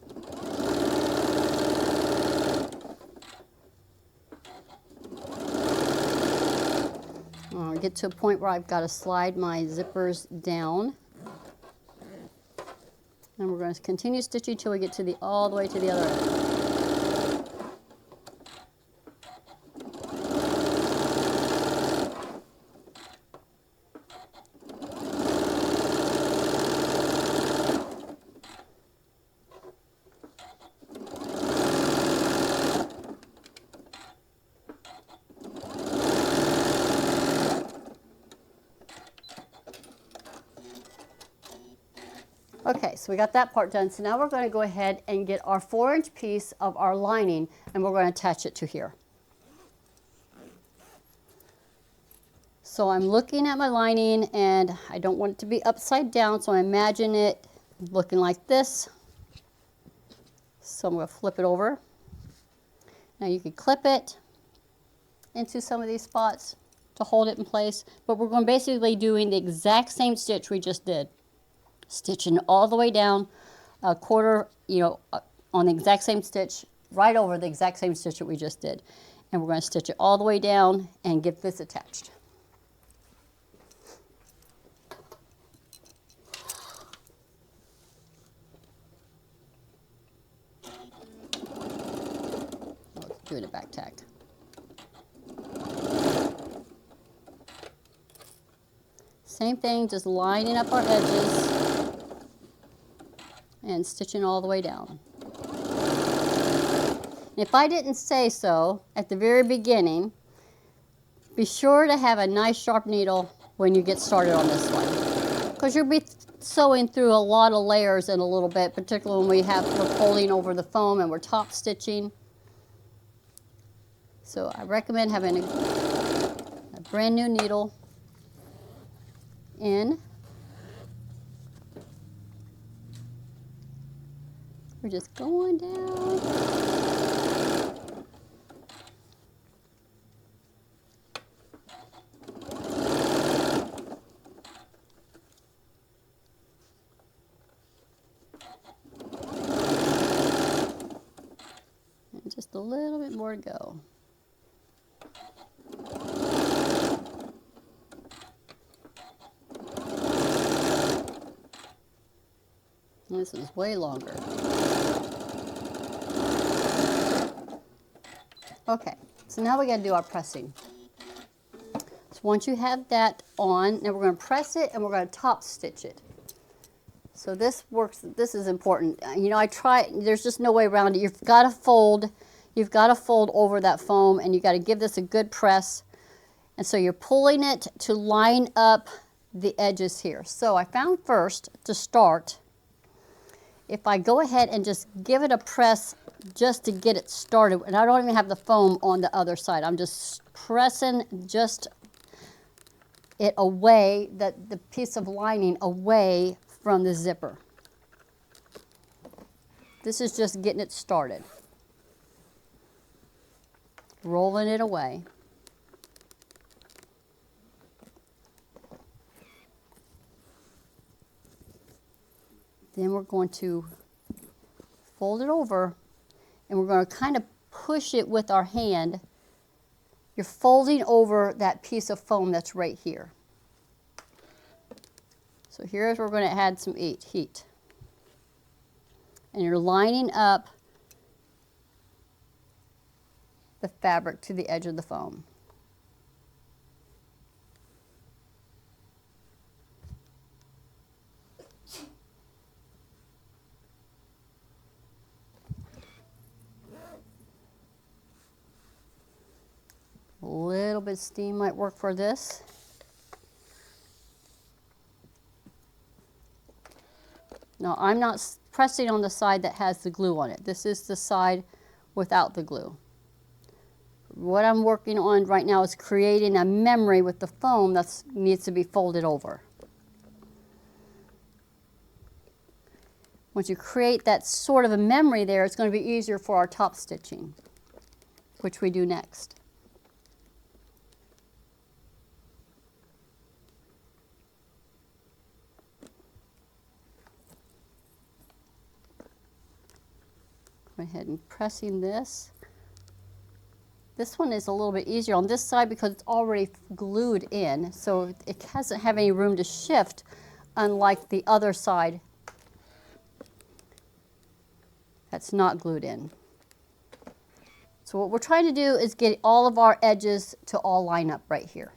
I'll get to a point where I've got to slide my zippers down. And we're going to continue stitching until we get to all the way to the other end. Okay, so we got that part done. So now we're going to go ahead and get our 4-inch piece of our lining, and we're going to attach it to here. So I'm looking at my lining, and I don't want it to be upside down, so I imagine it looking like this. So I'm going to flip it over. Now you can clip it into some of these spots to hold it in place, but we're going to basically doing the exact same stitch we just did. Stitching all the way down a quarter, on the exact same stitch, right over the exact same stitch that we just did. And we're going to stitch it all the way down and get this attached. Let's do the back tack. Same thing, just lining up our edges and stitching all the way down. If I didn't say so at the very beginning, be sure to have a nice sharp needle when you get started on this one, because you'll be sewing through a lot of layers in a little bit, particularly when we're folding over the foam and we're top stitching. So I recommend having a brand new needle in. We're just going down. And just a little bit more to go. This is way longer. Okay, so now we got to do our pressing. So once you have that on, now we're going to press it and we're going to top stitch it. So this works, this is important. There's just no way around it. You've got to fold over that foam, and you've got to give this a good press. And so you're pulling it to line up the edges here. So I found first to start, if I go ahead and just give it a press just to get it started, and I don't even have the foam on the other side, I'm just pressing just it away, the piece of lining away from the zipper. This is just getting it started. Rolling it away. Then we're going to fold it over, and we're going to kind of push it with our hand. You're folding over that piece of foam that's right here. So here's where we're going to add some heat. And you're lining up the fabric to the edge of the foam. A little bit of steam might work for this. Now I'm not pressing on the side that has the glue on it. This is the side without the glue. What I'm working on right now is creating a memory with the foam that needs to be folded over. Once you create that sort of a memory there, it's going to be easier for our top stitching, which we do next. Go ahead and pressing this. This one is a little bit easier on this side because it's already glued in, so it doesn't have any room to shift, unlike the other side that's not glued in. So what we're trying to do is get all of our edges to all line up right here.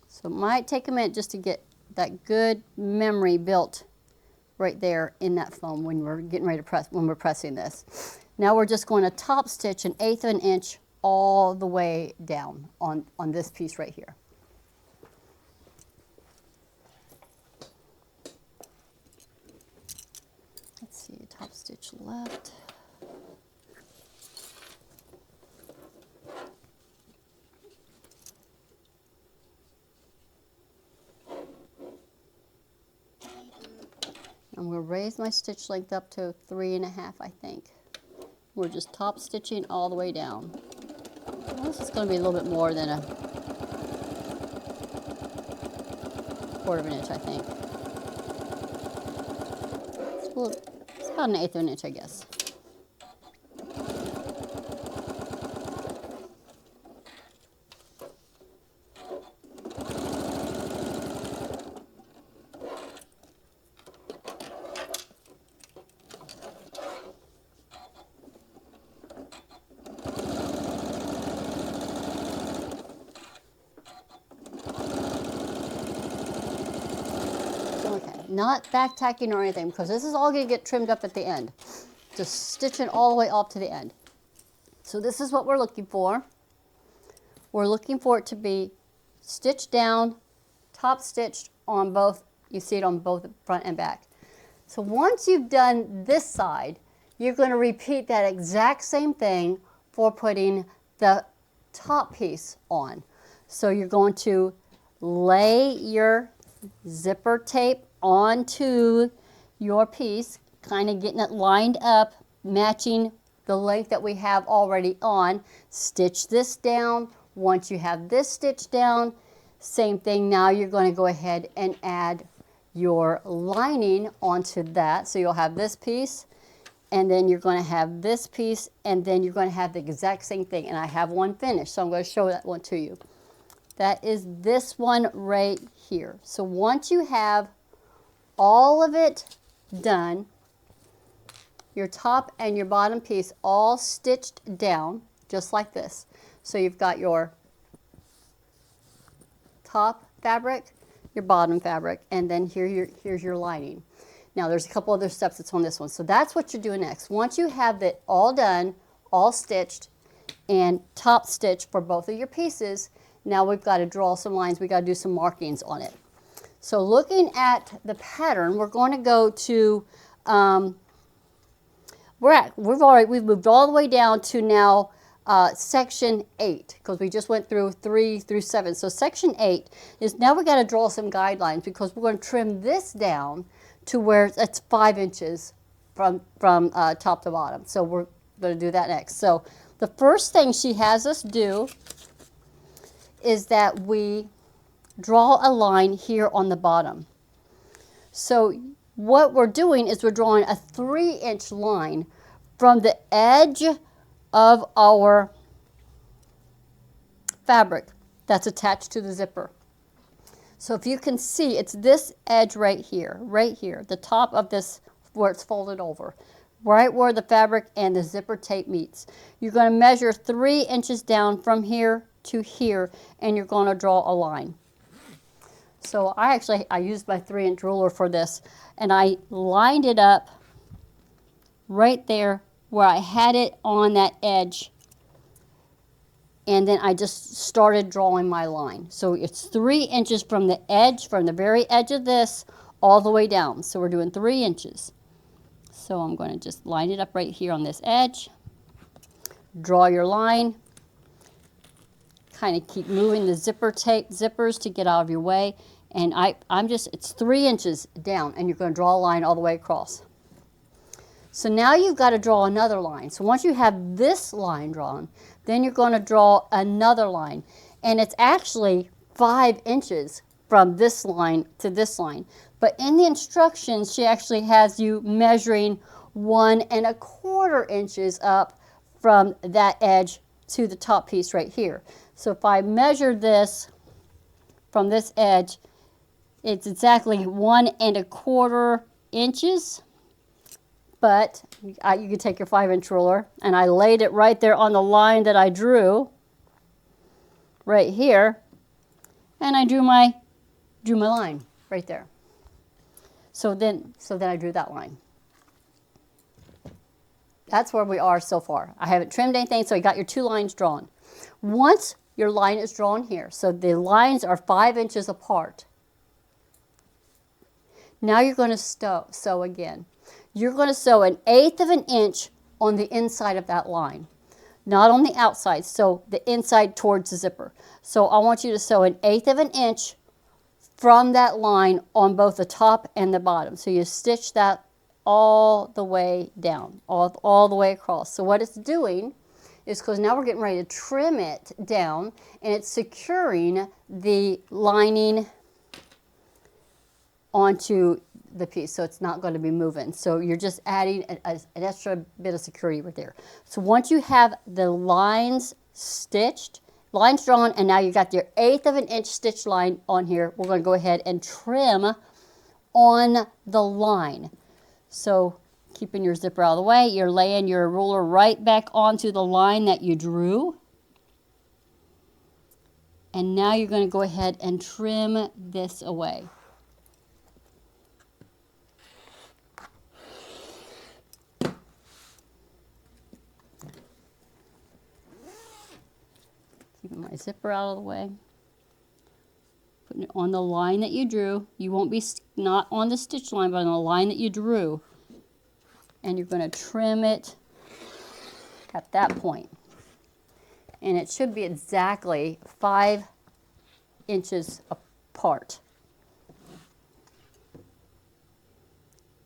So it might take a minute just to get that good memory built right there in that foam when we're getting ready to press, when we're pressing this. Now we're just going to top stitch 1/8 of an inch all the way down on this piece right here. Let's see, top stitch left. I'm going to raise my stitch length up to 3.5, I think. We're just top stitching all the way down. Well, this is going to be a little bit more than 1/4 of an inch, I think. It's about 1/8 of an inch, I guess. Not back tacking or anything, because this is all going to get trimmed up at the end. Just stitching all the way off to the end. So this is what we're looking for. We're looking for it to be stitched down, top stitched on both. You see it on both front and back. So once you've done this side, you're going to repeat that exact same thing for putting the top piece on. So you're going to lay your zipper tape onto your piece, kind of getting it lined up, matching the length that we have already on. Stitch this down. Once you have this stitched down, same thing. Now you're going to go ahead and add your lining onto that. So you'll have this piece, and then you're going to have this piece, and then you're going to have the exact same thing. And I have one finished, so I'm going to show that one to you. That is this one right here. So once you have all of it done, your top and your bottom piece all stitched down, just like this. So you've got your top fabric, your bottom fabric, and then here's your lining. Now there's a couple other steps that's on this one. So that's what you're doing next. Once you have it all done, all stitched, and top stitched for both of your pieces, now we've got to draw some lines. We've got to do some markings on it. So looking at the pattern, we're going to go to, we've moved all the way down to now section 8, because we just went through 3 through 7. So section 8 is now we've got to draw some guidelines, because we're going to trim this down to where it's 5 inches from top to bottom. So we're going to do that next. So the first thing she has us do is that we draw a line here on the bottom. So what we're doing is we're drawing a 3-inch line from the edge of our fabric that's attached to the zipper. So if you can see, it's this edge right here, the top of this where it's folded over, right where the fabric and the zipper tape meets. You're going to measure 3 inches down from here to here, and you're going to draw a line. So I used my 3-inch ruler for this, and I lined it up right there where I had it on that edge, and then I just started drawing my line. So it's 3 inches from the edge, from the very edge of this, all the way down. So we're doing 3 inches. So I'm going to just line it up right here on this edge, draw your line, kind of keep moving the zippers to get out of your way. And it's 3 inches down, and you're going to draw a line all the way across. So now you've got to draw another line. So once you have this line drawn, then you're going to draw another line. And it's actually 5 inches from this line to this line. But in the instructions, she actually has you measuring 1¼ inches up from that edge to the top piece right here. So if I measure this from this edge, it's exactly 1¼ inches. But you can take your 5-inch ruler, and I laid it right there on the line that I drew right here, and I drew my line right there. So then I drew that line. That's where we are so far. I haven't trimmed anything, so you got your 2 lines drawn. Once your line is drawn here, so the lines are 5 inches apart. Now you're going to sew again. You're going to sew 1/8 inch on the inside of that line, not on the outside, so the inside towards the zipper. So I want you to sew 1/8 inch from that line on both the top and the bottom. So you stitch that all the way down, all the way across. So what it's doing is, because now we're getting ready to trim it down, and it's securing the lining onto the piece, so it's not going to be moving. So you're just adding an extra bit of security right there. So once you have the lines stitched, lines drawn, and now you got your 1/8 inch stitch line on here, we're going to go ahead and trim on the line. So keeping your zipper out of the way, you're laying your ruler right back onto the line that you drew. And now you're going to go ahead and trim this away. Keeping my zipper out of the way. Putting it on the line that you drew. You won't be not on the stitch line, but on the line that you drew. And you're going to trim it at that point. And it should be exactly 5 inches apart.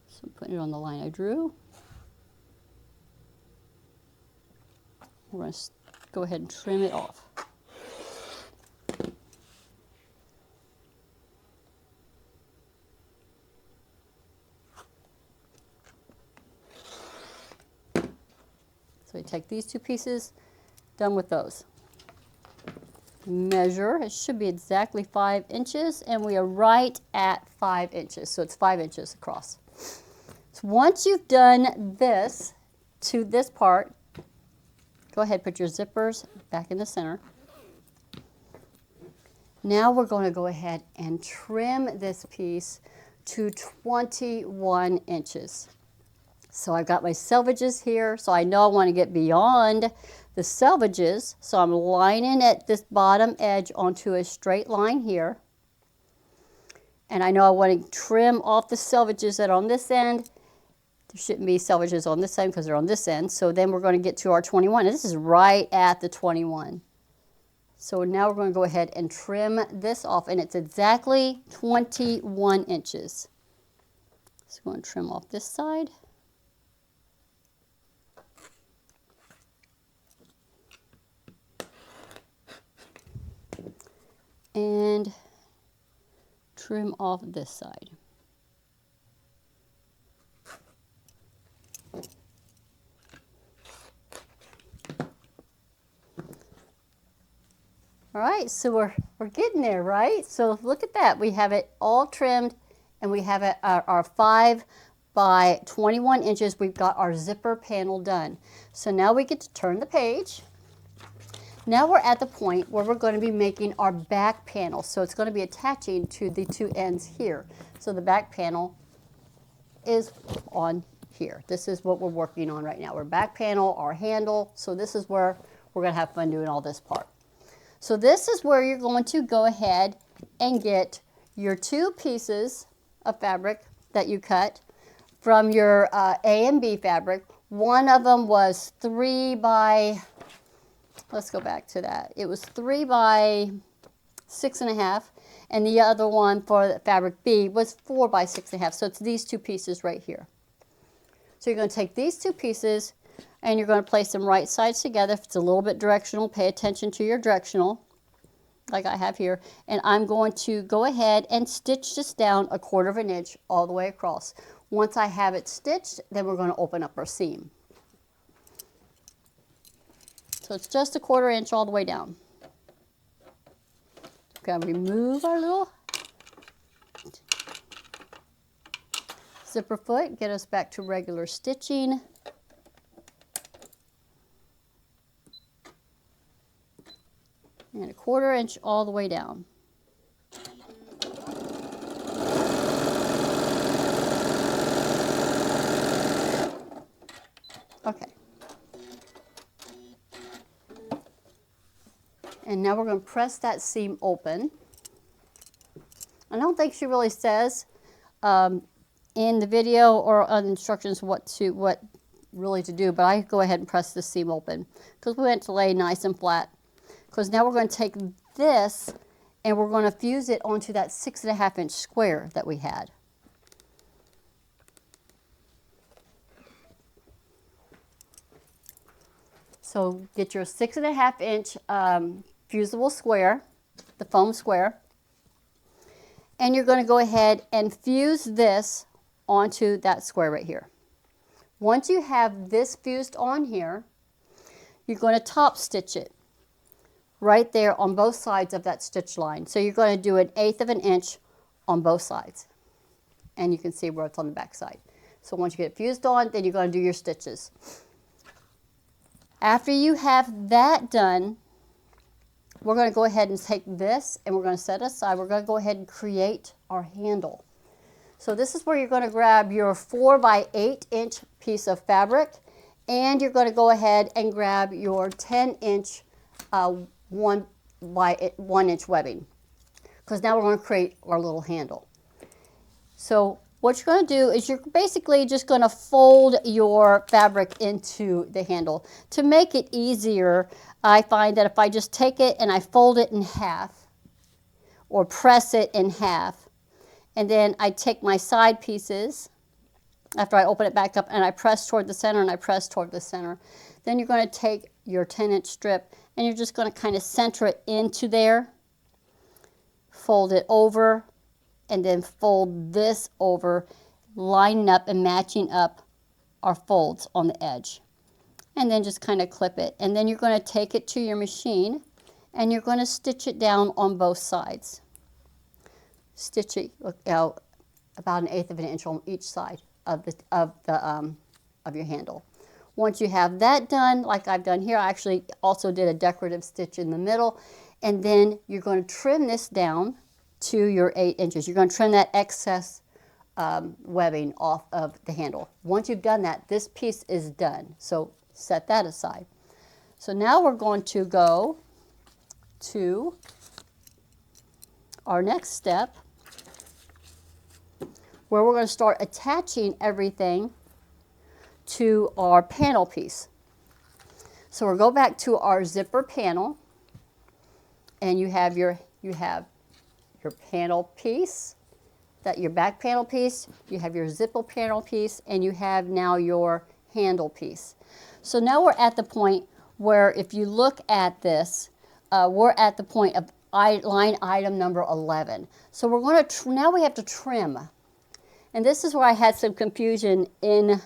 So I'm putting it on the line I drew. We're going to go ahead and trim it off. So we take these 2 pieces, done with those. Measure, it should be exactly 5 inches, and we are right at 5 inches, so it's 5 inches across. So once you've done this to this part, go ahead, put your zippers back in the center. Now we're going to go ahead and trim this piece to 21 inches. So I've got my selvages here, so I know I want to get beyond the selvages. So I'm lining at this bottom edge onto a straight line here. And I know I want to trim off the selvages that are on this end. There shouldn't be selvages on this end because they're on this end. So then we're going to get to our 21. And this is right at the 21. So now we're going to go ahead and trim this off, and it's exactly 21 inches. So I'm going to trim off this side. And trim off this side. All right, so we're getting there, right? So look at that. We have it all trimmed, and we have it, our 5 by 21 inches. We've got our zipper panel done. So now we get to turn the page. Now we're at the point where we're going to be making our back panel. So it's going to be attaching to the 2 ends here. So the back panel is on here. This is what we're working on right now. Our back panel, our handle. So this is where we're going to have fun doing all this part. So this is where you're going to go ahead and get your 2 pieces of fabric that you cut from your A and B fabric. One of them was 3 by, let's go back to that. It was 3 by 6.5, and the other one for fabric B was 4 by 6.5. So it's these 2 pieces right here. So you're going to take these 2 pieces and you're going to place them right sides together. If it's a little bit directional, pay attention to your directional. like I have here, and I'm going to go ahead and stitch this down 1/4 inch all the way across. Once I have it stitched, then we're going to open up our seam. So it's just 1/4 inch all the way down. We're going to remove our little zipper foot, get us back to regular stitching. And 1/4 inch all the way down. Okay. And now we're going to press that seam open. I don't think she really says in the video or on the instructions what really to do, but I go ahead and press the seam open because we want it to lay nice and flat. Because now we're going to take this and we're going to fuse it onto that 6.5 inch square that we had. So get your 6.5 inch fusible square, the foam square, and you're going to go ahead and fuse this onto that square right here. Once you have this fused on here, you're going to top stitch it right there on both sides of that stitch line. So you're going to do 1/8 inch on both sides. And you can see where it's on the back side. So once you get it fused on, then you're going to do your stitches. After you have that done, we're going to go ahead and take this and we're going to set it aside. We're going to go ahead and create our handle. So this is where you're going to grab your 4 by 8 inch piece of fabric, and you're going to go ahead and grab your 10 inch 1 by 1 inch webbing, because now we're going to create our little handle. So what you're going to do is you're basically just going to fold your fabric into the handle. To make it easier, I find that if I just take it and I fold it in half or press it in half, and then I take my side pieces after I open it back up and I press toward the center and I press toward the center, then you're going to take your 10 inch strip and you're just going to kind of center it into there, fold it over, and then fold this over, lining up and matching up our folds on the edge. And then just kind of clip it. And then you're going to take it to your machine and you're going to stitch it down on both sides. Stitch it out about 1/8 inch on each side of your handle. Once you have that done, like I've done here, I actually also did a decorative stitch in the middle, and then you're going to trim this down to your 8 inches. You're going to trim that excess webbing off of the handle. Once you've done that, this piece is done. So set that aside. So now we're going to go to our next step, where we're going to start attaching everything to our panel piece. So we'll go back to our zipper panel, and you have your panel piece, your back panel piece, you have your zipper panel piece, and you have now your handle piece. So now we're at the point where, if you look at this, we're at the point of line item number 11. So we're going to now we have to trim. And this is where I had some confusion in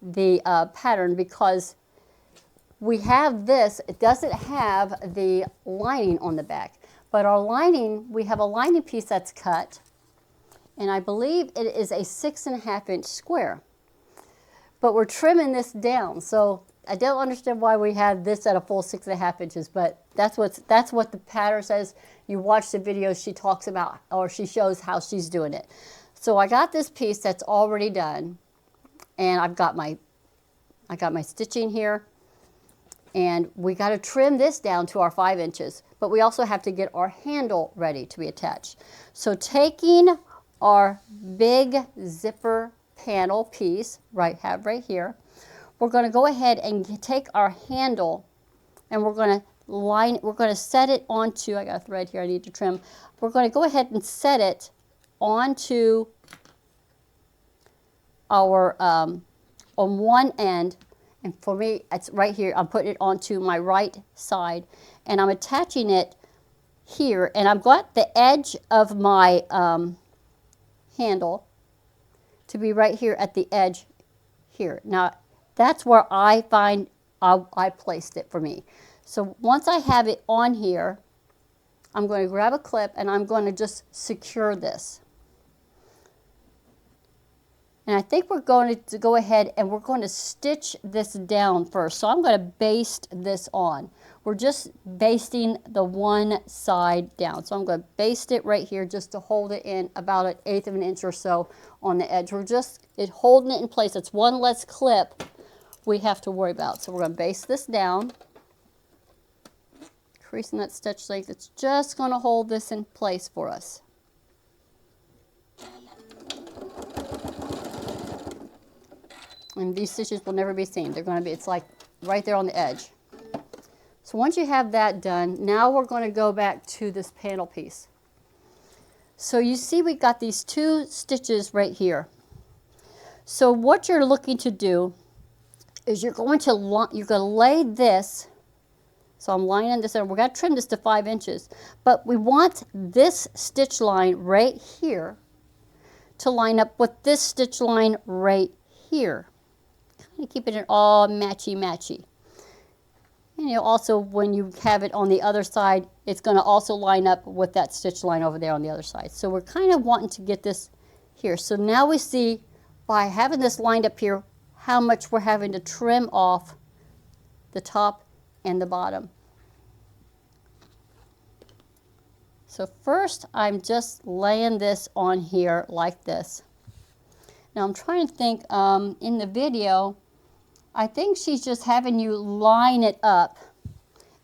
the pattern, because we have this, it doesn't have the lining on the back. But our lining, we have a lining piece that's cut, and I believe it is a 6.5 inch square. But we're trimming this down, so I don't understand why we have this at a full 6.5 inches, but that's what the pattern says. You watch the videos, she talks about, or she shows how she's doing it. So I got this piece that's already done, and I got my stitching here, and we got to trim this down to our 5 inches, but we also have to get our handle ready to be attached. So taking our big zipper panel piece, right here, we're going to go ahead and take our handle, and we're going to set it onto, I got a thread here I need to trim. We're going to go ahead and set it onto our, on one end, and for me, it's right here. I'm putting it onto my right side, and I'm attaching it here, and I've got the edge of my handle to be right here at the edge here. Now, that's where I find I placed it for me. So once I have it on here, I'm going to grab a clip and I'm going to just secure this. And I think we're going to go ahead and we're going to stitch this down first. So I'm going to baste this on. We're just basting the one side down. So I'm going to baste it right here just to hold it in about 1/8 of an inch or so on the edge. We're just holding it in place. It's one less clip we have to worry about. So we're going to baste this down, increasing that stitch length. It's just going to hold this in place for us. And these stitches will never be seen. They're going to be, it's like right there on the edge. So once you have that done, now we're going to go back to this panel piece. So you see we've got these 2 stitches right here. So what you're looking to do is you're going to lay this, so I'm lining this in, we're going to trim this to 5 inches, but we want this stitch line right here to line up with this stitch line right here. Kind of keeping it all matchy-matchy. And you know, also when you have it on the other side, it's going to also line up with that stitch line over there on the other side. So we're kind of wanting to get this here. So now we see by having this lined up here how much we're having to trim off the top and the bottom. So first I'm just laying this on here like this. Now I'm trying to think, in the video, I think she's just having you line it up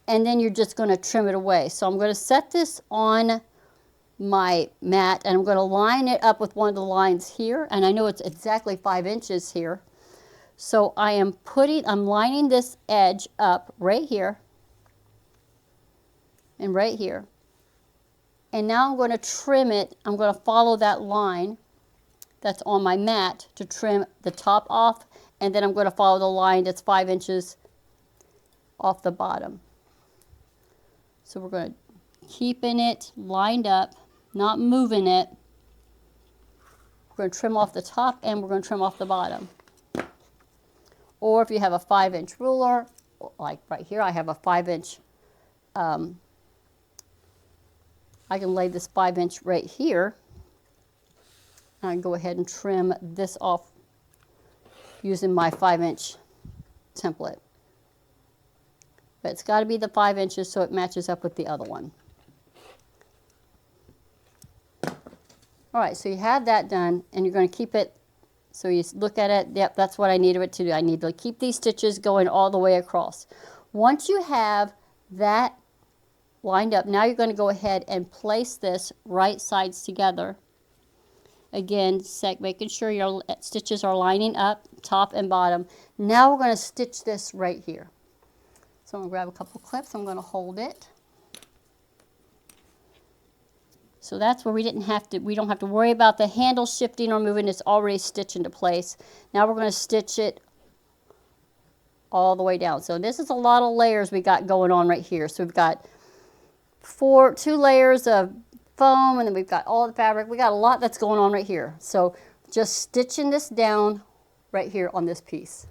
and then you're just going to trim it away. So I'm going to set this on my mat and I'm going to line it up with one of the lines here, and I know it's exactly 5 inches here. So I'm lining this edge up right here and right here. And now I'm going to trim it. I'm going to follow that line that's on my mat to trim the top off, and then I'm going to follow the line that's 5 inches off the bottom. So we're going to keeping it lined up, not moving it. We're going to trim off the top and we're going to trim off the bottom. Or if you have a 5-inch ruler, like right here, I have a 5-inch, I can lay this 5-inch right here. I can go ahead and trim this off using my 5-inch template. But it's got to be the 5 inches so it matches up with the other one. All right, so you have that done, and you're going to keep it, so you look at it, yep, that's what I needed it to do. I need to keep these stitches going all the way across. Once you have that lined up, now you're going to go ahead and place this right sides together. Again, making sure your stitches are lining up, top and bottom. Now we're going to stitch this right here. So I'm going to grab a couple clips, I'm going to hold it. So that's where we don't have to worry about the handle shifting or moving. It's already stitched into place. Now we're going to stitch it all the way down. So this is a lot of layers we got going on right here. So we've got 2 layers of foam, and then we've got all the fabric. We got a lot that's going on right here. So just stitching this down right here on this piece.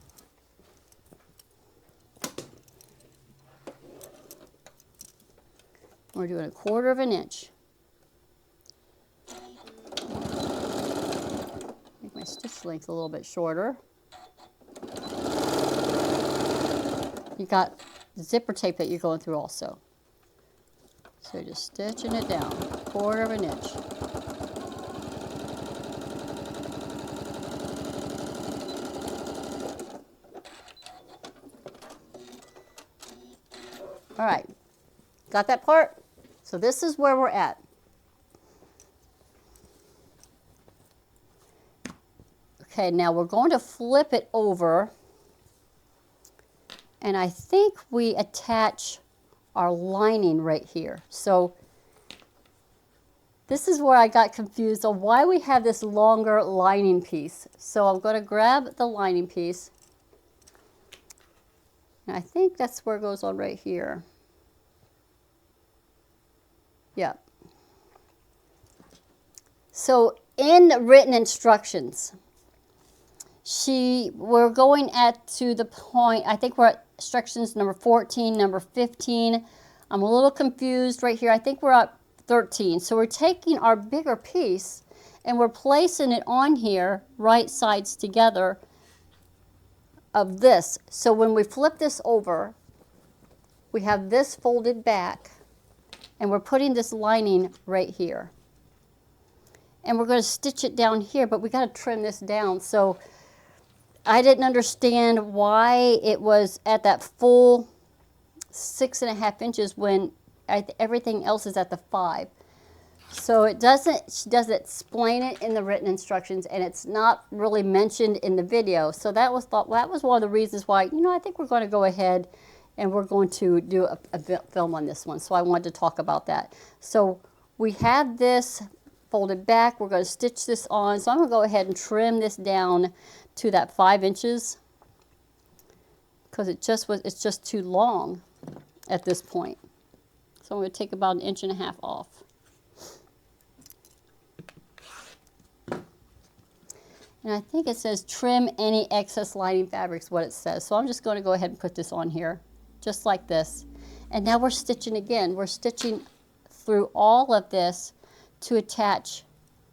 We're doing 1/4 of an inch. Make my stitch length a little bit shorter. You got zipper tape that you're going through also. So just stitching it down, 1/4 of an inch. All right, got that part? So this is where we're at. Okay, now we're going to flip it over, and I think we attach our lining right here. So this is where I got confused on why we have this longer lining piece. So I'm going to grab the lining piece, and I think that's where it goes on right here. Yeah. So in the written instructions, we're going to the point, I think we're at instructions number 14, number 15. I'm a little confused right here. I think we're at 13. So we're taking our bigger piece and we're placing it on here, right sides together of this. So when we flip this over, we have this folded back and we're putting this lining right here. And we're going to stitch it down here, but we got to trim this down. So I didn't understand why it was at that full 6.5 inches when everything else is at the 5. So she doesn't explain it in the written instructions, and it's not really mentioned in the video. So that was one of the reasons why, I think we're going to go ahead and we're going to do a film on this one. So I wanted to talk about that. So we have this folded back. We're going to stitch this on. So I'm going to go ahead and trim this down to that 5 inches because it's just too long at this point. So I'm going to take about 1.5 inches off. And I think it says trim any excess lining fabrics, what it says. So I'm just going to go ahead and put this on here, just like this. And now we're stitching again. We're stitching through all of this to attach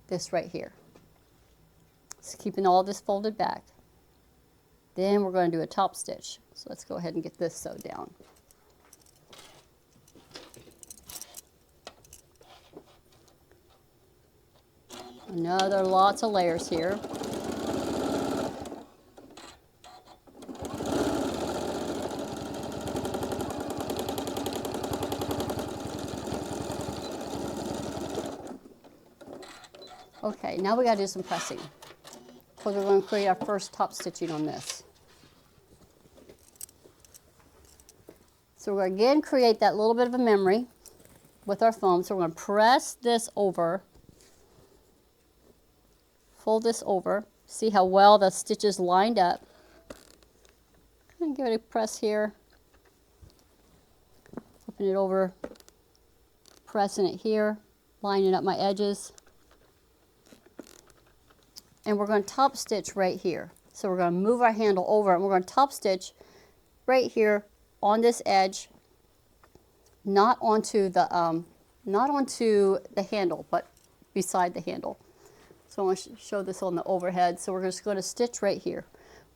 this right here. So keeping all this folded back. Then we're going to do a top stitch. So let's go ahead and get this sewed down. Another lots of layers here. Okay, now we got to do some pressing because we're going to create our first top stitching on this. So we're going to again create that little bit of a memory with our foam. So we're going to press this over, fold this over, see how well the stitches lined up. And give it a press here, flipping it over, pressing it here, lining up my edges. And we're going to top stitch right here. So we're going to move our handle over and we're going to top stitch right here on this edge, not onto the handle, but beside the handle. So I want to show this on the overhead. So we're just going to stitch right here.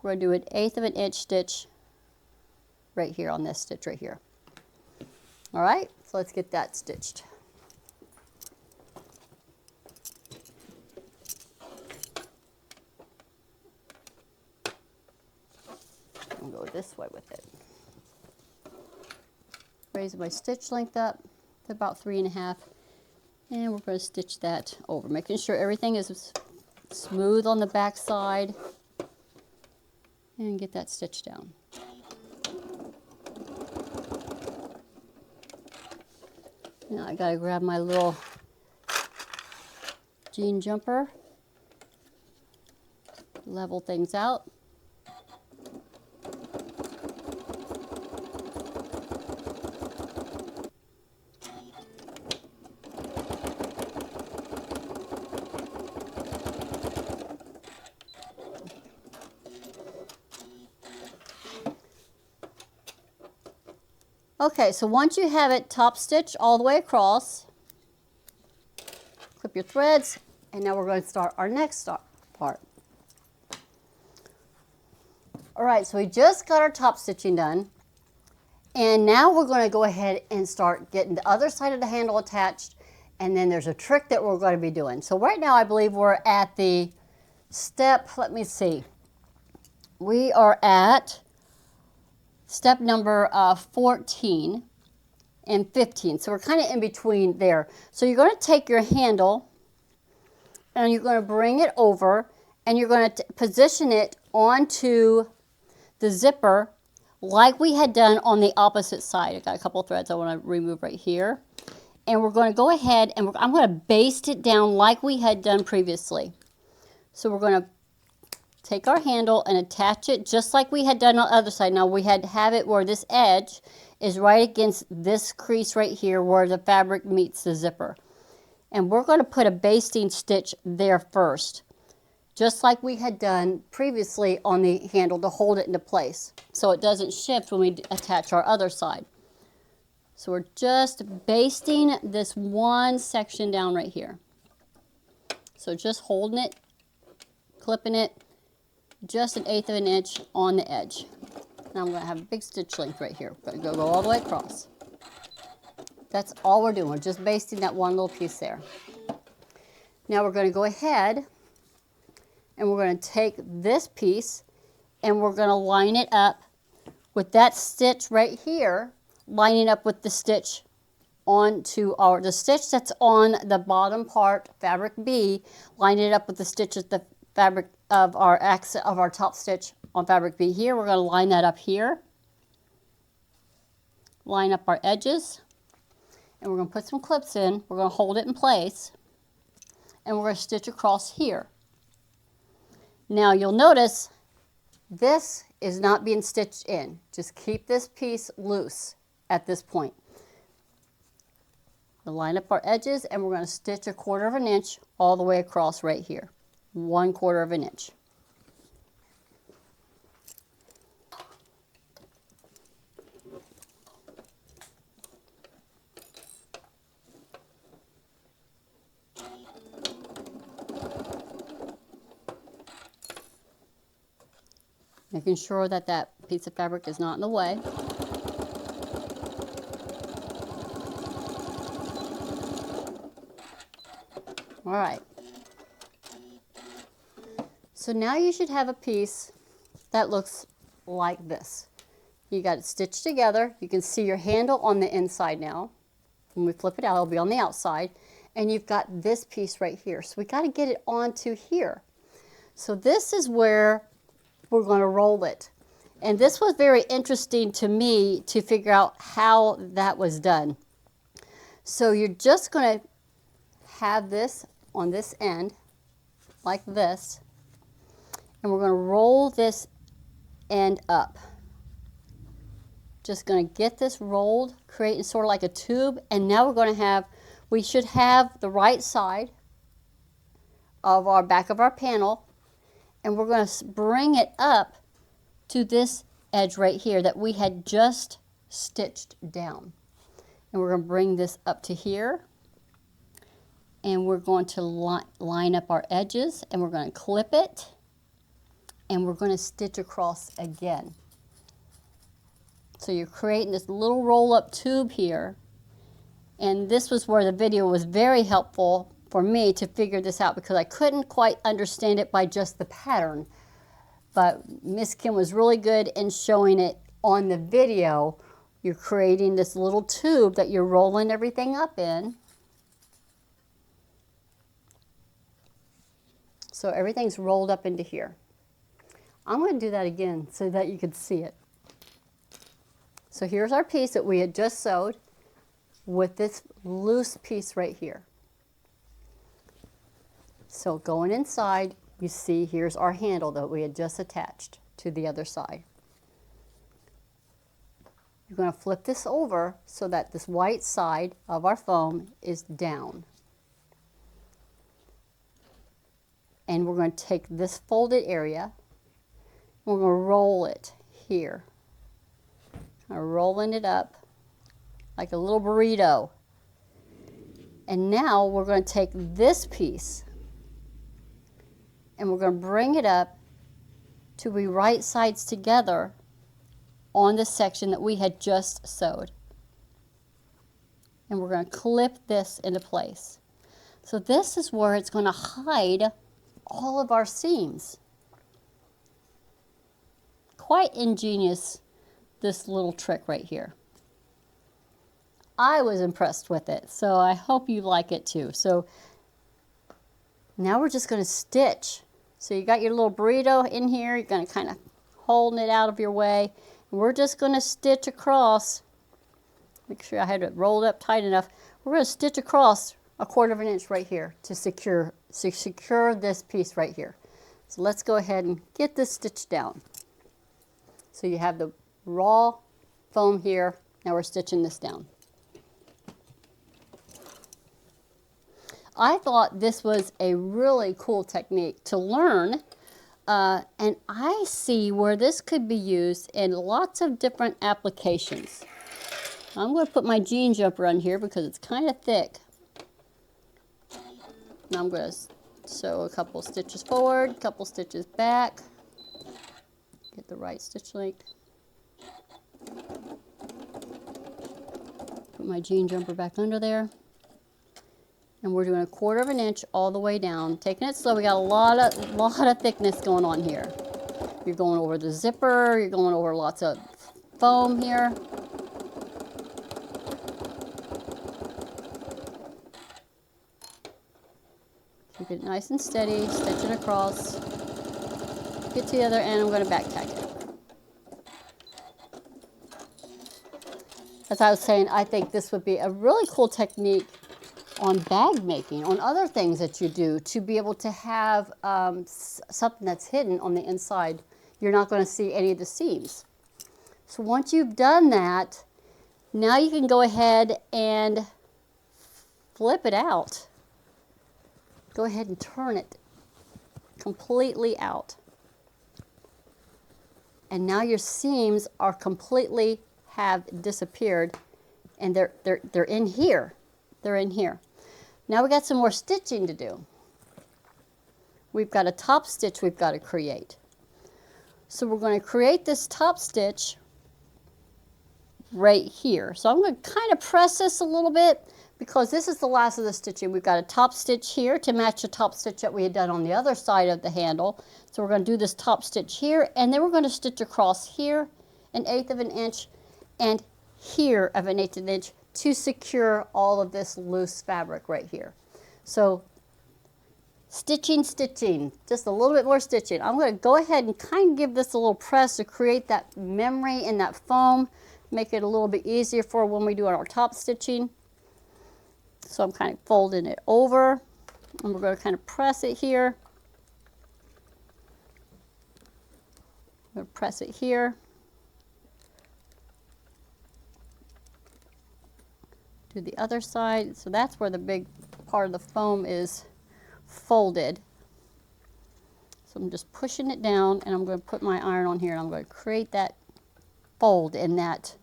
We're going to do 1/8 of an inch stitch right here on this stitch right here. All right, so let's get that stitched. I'll go this way with it. Raise my stitch length up to about 3.5, and we're going to stitch that over, making sure everything is smooth on the back side, and get that stitch down. Now I got to grab my little jean jumper, level things out. Okay, so once you have it top stitched all the way across, clip your threads, and now we're going to start our next part. All right, so we just got our top stitching done, and now we're going to go ahead and start getting the other side of the handle attached, and then there's a trick that we're going to be doing. So right now I believe we're at the step, let me see, we are at step number 14 and 15. So we're kind of in between there. So you're going to take your handle and you're going to bring it over and you're going to position it onto the zipper like we had done on the opposite side. I got a couple threads I want to remove right here. And we're going to go ahead and I'm going to baste it down like we had done previously. So we're going to take our handle and attach it just like we had done on the other side. Now we had to have it where this edge is right against this crease right here where the fabric meets the zipper. And we're going to put a basting stitch there first, just like we had done previously on the handle to hold it into place so it doesn't shift when we attach our other side. So we're just basting this one section down right here. So just holding it, clipping it just 1/8 of an inch on the edge. Now I'm going to have a big stitch length right here. We're going to go all the way across. That's all we're doing. We're just basting that one little piece there. Now we're going to go ahead and we're going to take this piece and we're going to line it up with that stitch right here, lining up with the stitch onto the stitch that's on the bottom part, fabric B, line it up with the stitch at the fabric of our top stitch on fabric B here. We're going to line that up here, line up our edges, and we're going to put some clips in. We're going to hold it in place, and we're going to stitch across here. Now you'll notice this is not being stitched in. Just keep this piece loose at this point. We'll line up our edges and we're going to stitch 1/4 of an inch all the way across right here. 1/4 of an inch. Making sure that that piece of fabric is not in the way. All right. So now you should have a piece that looks like this. You got it stitched together. You can see your handle on the inside now. When we flip it out, it'll be on the outside. And you've got this piece right here. So we got to get it onto here. So this is where we're going to roll it. And this was very interesting to me to figure out how that was done. So you're just going to have this on this end like this, and we're going to roll this end up. Just going to get this rolled, creating sort of like a tube, and now we're going to have, we should have the right side of our back of our panel, and we're going to bring it up to this edge right here that we had just stitched down. And we're going to bring this up to here, and we're going to line up our edges, and we're going to clip it, and we're going to stitch across again. So you're creating this little roll-up tube here, and this was where the video was very helpful for me to figure this out because I couldn't quite understand it by just the pattern. But Miss Kim was really good in showing it on the video. You're creating this little tube that you're rolling everything up in. So everything's rolled up into here. I'm going to do that again so that you can see it. So here's our piece that we had just sewed with this loose piece right here. So going inside, you see here's our handle that we had just attached to the other side. You're going to flip this over so that this white side of our foam is down. And we're going to take this folded area, we're going to roll it here. Rolling it up like a little burrito. And now we're going to take this piece and we're going to bring it up to be right sides together on the section that we had just sewed. And we're going to clip this into place. So this is where it's going to hide all of our seams. Quite ingenious, this little trick right here. I was impressed with it, so I hope you like it too. So now we're just going to stitch. So you got your little burrito in here, you're going to kind of holding it out of your way. And we're just going to stitch across. Make sure I had it rolled up tight enough. We're going to stitch across 1/4 of an inch right here to secure this piece right here. So let's go ahead and get this stitch down. So you have the raw foam here. Now we're stitching this down. I thought this was a really cool technique to learn, and I see where this could be used in lots of different applications. I'm going to put my jean jumper on here because it's kind of thick. Now I'm going to sew a couple stitches forward, a couple stitches back, get the right stitch length. Put my jean jumper back under there. And we're doing 1/4 inch all the way down. Taking it slow, we got a lot of thickness going on here. You're going over the zipper, you're going over lots of foam here. Keep it nice and steady, stitching across. Get to the other end, I'm going to back tack it. As I was saying, I think this would be a really cool technique on bag making, on other things that you do, to be able to have something that's hidden on the inside. You're not going to see any of the seams. So once you've done that, now you can go ahead and flip it out. Go ahead and turn it completely out. And now your seams are completely have disappeared, and they're in here. They're in here. Now we got some more stitching to do. We've got a top stitch we've got to create. So we're going to create this top stitch right here. So I'm going to kind of press this a little bit because this is the last of the stitching. We've got a top stitch here to match the top stitch that we had done on the other side of the handle. So we're going to do this top stitch here, and then we're going to stitch across here 1/8 inch and here 1/8 inch to secure all of this loose fabric right here. So stitching, just a little bit more stitching. I'm going to go ahead and kind of give this a little press to create that memory in that foam, make it a little bit easier for when we do our top stitching. So I'm kind of folding it over, and we're going to kind of press it here. I'm going to press it here. Do the other side. So that's where the big part of the foam is folded. So I'm just pushing it down, and I'm going to put my iron on here, and I'm going to create that fold in that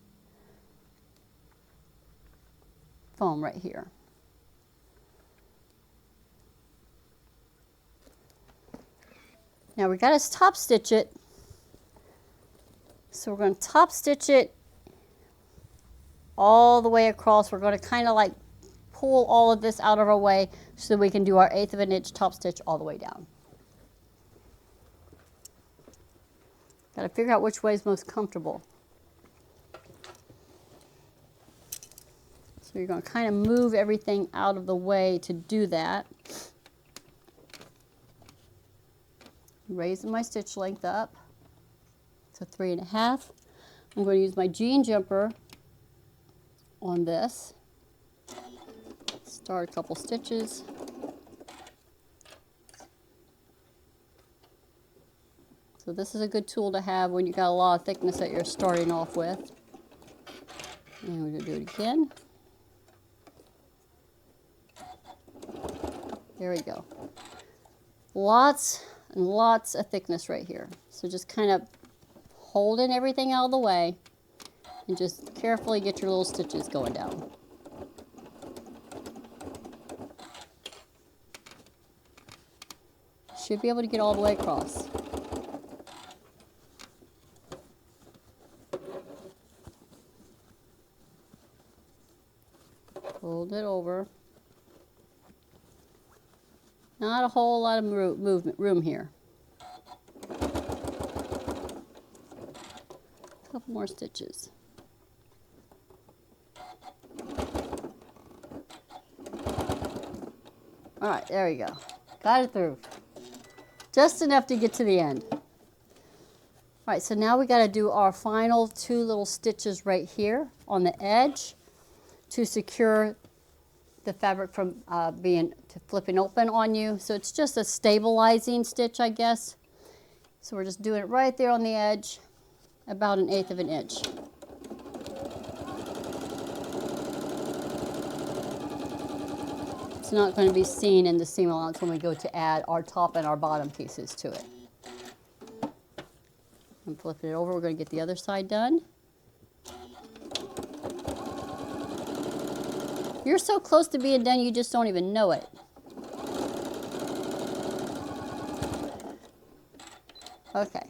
foam right here. Now we got to top stitch it. So we're going to top stitch it all the way across. We're going to kind of like pull all of this out of our way so that we can do our 1/8 inch top stitch all the way down. Got to figure out which way is most comfortable. So you're going to kind of move everything out of the way to do that. Raising my stitch length up to 3.5. I'm going to use my jean jumper on this. Start a couple stitches. So this is a good tool to have when you got a lot of thickness that you're starting off with. And we're going to do it again. There we go. Lots and lots of thickness right here. So just kind of holding everything out of the way and just carefully get your little stitches going down. Should be able to get all the way across. Fold it over. Not a whole lot of room here. A couple more stitches. All right, there we go. Got it through. Just enough to get to the end. All right, so now we got to do our final 2 little stitches right here on the edge to secure the fabric from flipping open on you. So it's just a stabilizing stitch, I guess. So we're just doing it right there on the edge, about 1/8 of an inch. It's not going to be seen in the seam allowance when we go to add our top and our bottom pieces to it. I'm flipping it over. We're going to get the other side done. You're so close to being done, you just don't even know it. Okay.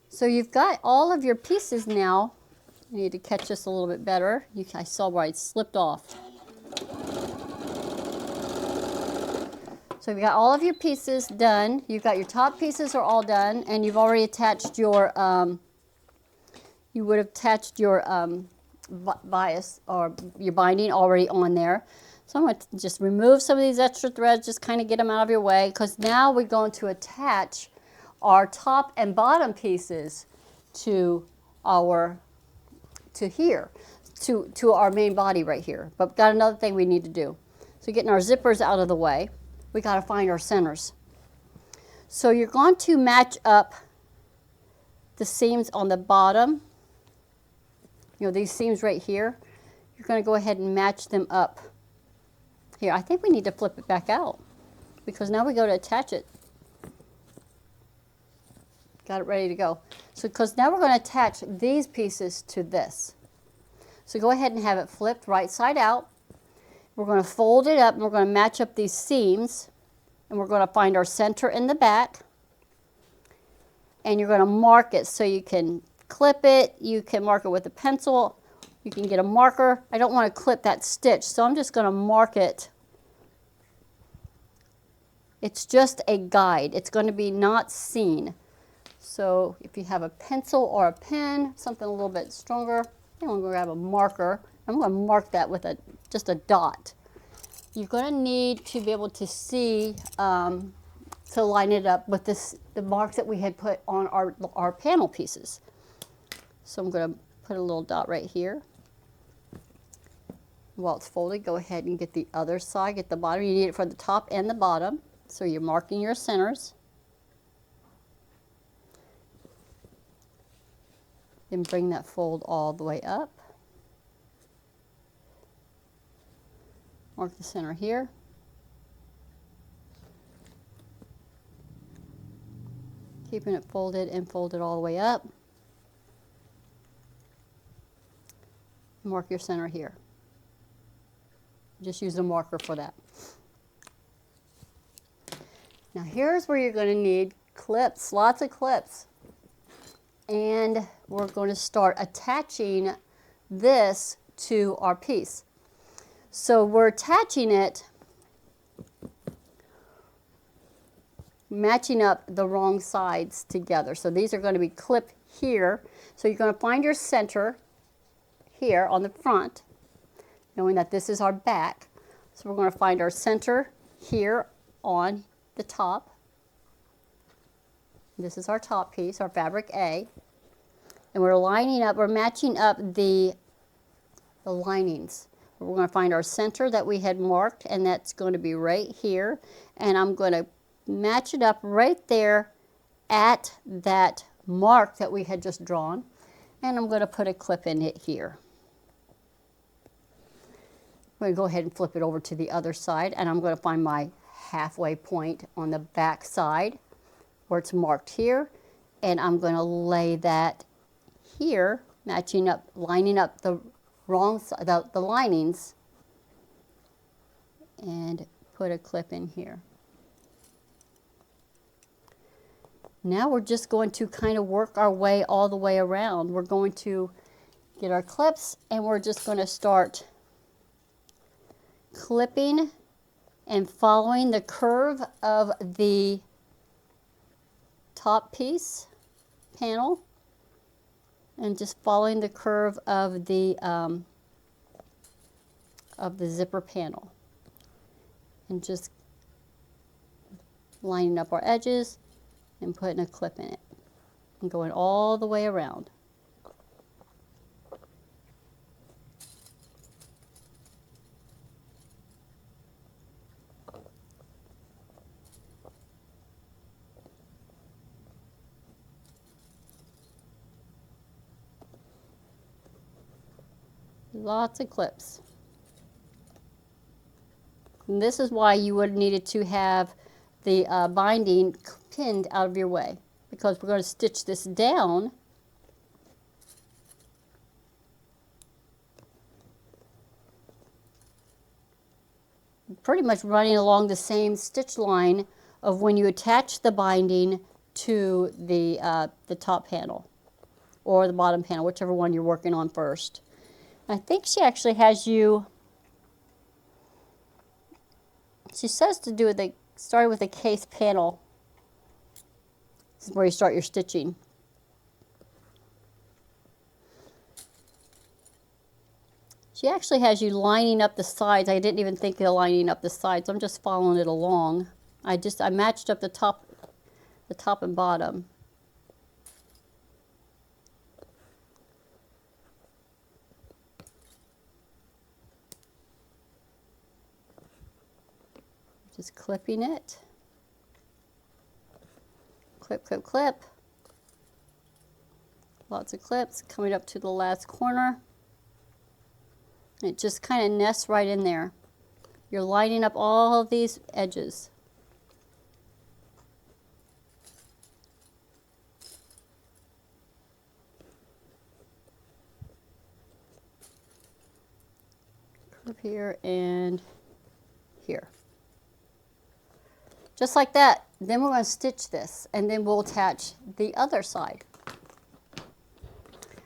So you've got all of your pieces now. You need to catch this a little bit better. I saw where I slipped off. So you've got all of your pieces done. You've got your top pieces are all done, and you've already attached your, you would have attached your bias or your binding already on there. So I'm going to just remove some of these extra threads, just kind of get them out of your way, because now we're going to attach our top and bottom pieces to our, to our main body right here. But we've got another thing we need to do. So getting our zippers out of the way, we got to find our centers. So you're going to match up the seams on the bottom. You know, these seams right here, you're going to go ahead and match them up. Here, I think we need to flip it back out, because now we go to attach it. Got it ready to go. So, because now we're going to attach these pieces to this. So go ahead and have it flipped right side out. We're going to fold it up, and we're going to match up these seams, and we're going to find our center in the back, and you're going to mark it so you can clip it, you can mark it with a pencil, you can get a marker. I don't want to clip that stitch, so I'm just going to mark it. It's just a guide. It's going to be not seen. So if you have a pencil or a pen, something a little bit stronger, I'm going to grab a marker. I'm going to mark that with just a dot. You're going to need to be able to see, to line it up with the marks that we had put on our panel pieces. So I'm going to put a little dot right here. While it's folded, go ahead and get the other side, get the bottom. You need it for the top and the bottom. So you're marking your centers. Then bring that fold all the way up. Mark the center here. Keeping it folded and folded all the way up. Mark your center here. Just use a marker for that. Now here's where you're going to need clips, lots of clips. And we're going to start attaching this to our piece. So we're attaching it, matching up the wrong sides together. So these are going to be clipped here. So you're going to find your center here on the front, knowing that this is our back. So we're going to find our center here on the top. This is our top piece, our fabric A. And we're lining up, we're matching up the linings. We're going to find our center that we had marked, and that's going to be right here. And I'm going to match it up right there at that mark that we had just drawn. And I'm going to put a clip in it here. I'm going to go ahead and flip it over to the other side, and I'm going to find my halfway point on the back side where it's marked here, and I'm going to lay that here, matching up, lining up the wrong side, the linings, and put a clip in here. Now we're just going to kind of work our way all the way around. We're going to get our clips, and we're just going to start clipping and following the curve of the top piece panel, and just following the curve of the zipper panel, and just lining up our edges and putting a clip in it and going all the way around. Lots of clips. And this is why you would have needed to have the binding pinned out of your way, because we're going to stitch this down. Pretty much running along the same stitch line of when you attach the binding to the top panel or the bottom panel, whichever one you're working on first. I think she actually has you, she says to do it, starting with the case panel. This is where you start your stitching. She actually has you lining up the sides. I didn't even think of lining up the sides. I'm just following it along. I matched up the top and bottom. Just clipping it. Clip, clip, clip. Lots of clips coming up to the last corner. It just kind of nests right in there. You're lining up all of these edges. Clip here and here. Just like that. Then we're going to stitch this, and then we'll attach the other side.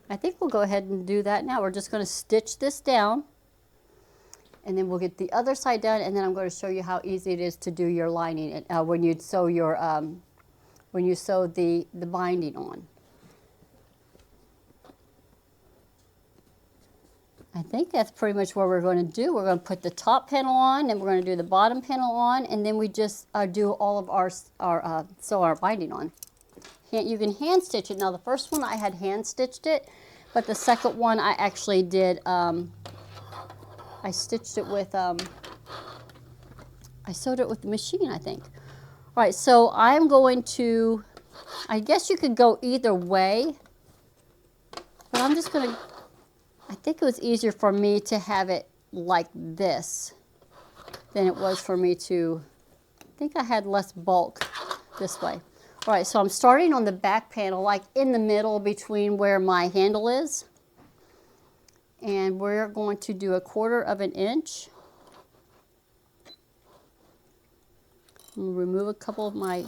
I think we'll go ahead and do that now. We're just going to stitch this down, and then we'll get the other side done, and then I'm going to show you how easy it is to do your lining when you sew your the binding on. I think that's pretty much what we're going to do. We're going to put the top panel on, and we're going to do the bottom panel on, and then we just do all of our binding on. You can hand stitch it. Now the first one I had hand stitched it, but the second one I actually did, I stitched it with, I sewed it with the machine, I think. All right, so I'm going to, I guess you could go either way, but I'm just going to, I think it was easier for me to have it like this than it was for me to, I think I had less bulk this way. All right, so I'm starting on the back panel, like in the middle between where my handle is. And we're going to do 1/4 of an inch. Remove a couple of my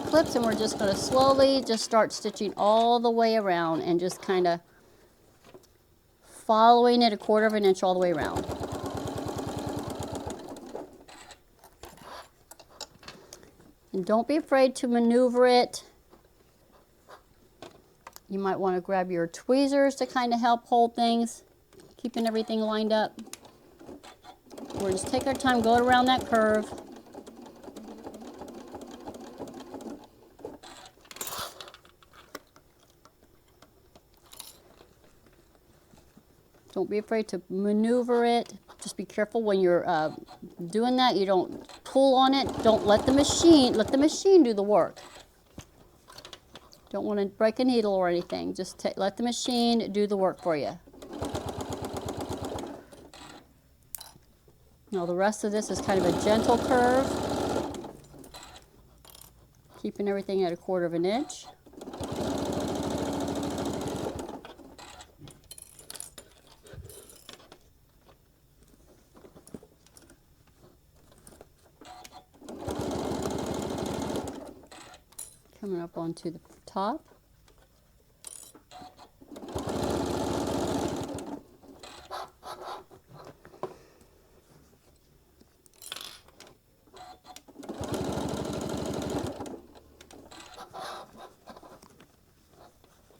clips, and we're just going to slowly just start stitching all the way around and just kind of following it 1/4 of an inch all the way around. And don't be afraid to maneuver it. You might want to grab your tweezers to kind of help hold things, keeping everything lined up. We're just taking our time going around that curve. Don't be afraid to maneuver it. Just be careful when you're doing that. You don't pull on it. Don't let the machine do the work. Don't want to break a needle or anything. Just let the machine do the work for you. Now the rest of this is kind of a gentle curve. Keeping everything at 1/4 of an inch. Coming up onto the top.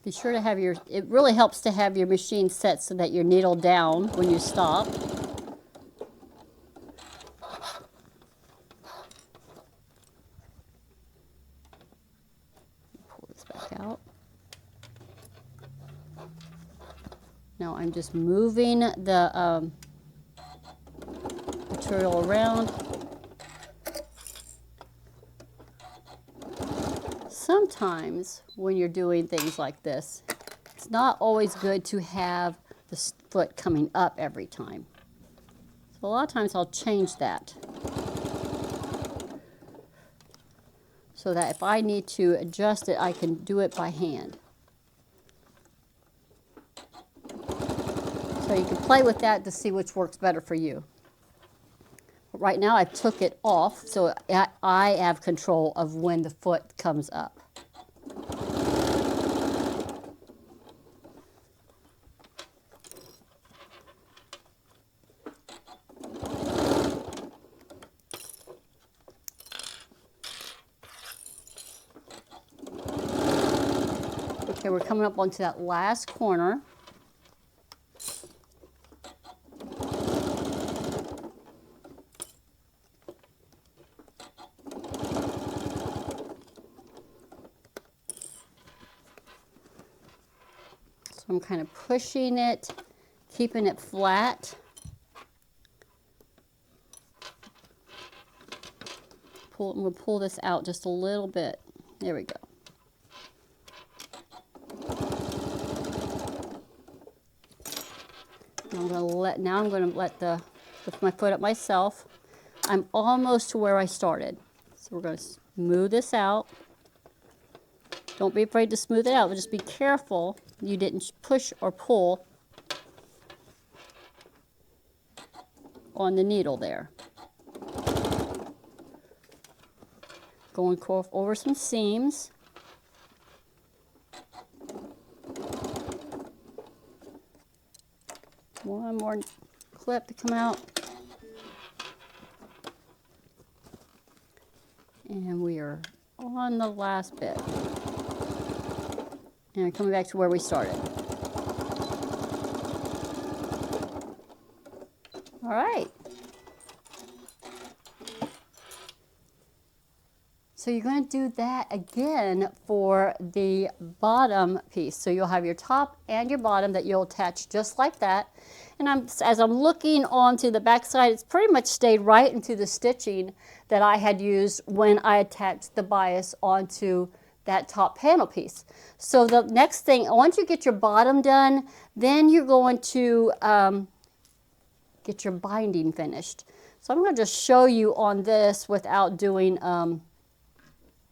Be sure to have it really helps to have your machine set so that your needle down when you stop. Out. Now I'm just moving the material around. sometimes when you're doing things like this, it's not always good to have the foot coming up every time. So a lot of times I'll change that so that if I need to adjust it, I can do it by hand. So you can play with that to see which works better for you. But right now I took it off, so I have control of when the foot comes up. Okay, we're coming up onto that last corner. So I'm kind of pushing it, keeping it flat. I'm going to pull this out just a little bit. There we go. Now I'm going to lift my foot up myself. I'm almost to where I started. So we're going to smooth this out. Don't be afraid to smooth it out, but just be careful you didn't push or pull on the needle there. Going over some seams. One more clip to come out. And we are on the last bit. And coming back to where we started. All right. So you're going to do that again for the bottom piece. So you'll have your top and your bottom that you'll attach just like that. And as I'm looking onto the back side, it's pretty much stayed right into the stitching that I had used when I attached the bias onto that top panel piece. So the next thing, once you get your bottom done, then you're going to get your binding finished. So I'm going to just show you on this without doing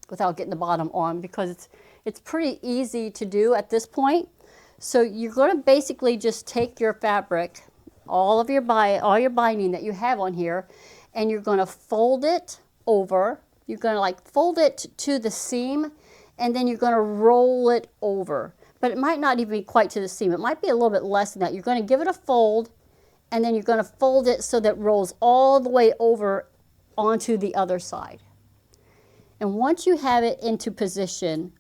without getting the bottom on, because it's pretty easy to do at this point. So you're going to basically just take your fabric, all your binding that you have on here, and you're going to fold it over. You're going to like fold it to the seam, and then you're going to roll it over. But it might not even be quite to the seam. It might be a little bit less than that. You're going to give it a fold, and then you're going to fold it so that it rolls all the way over onto the other side. And once you have it into position,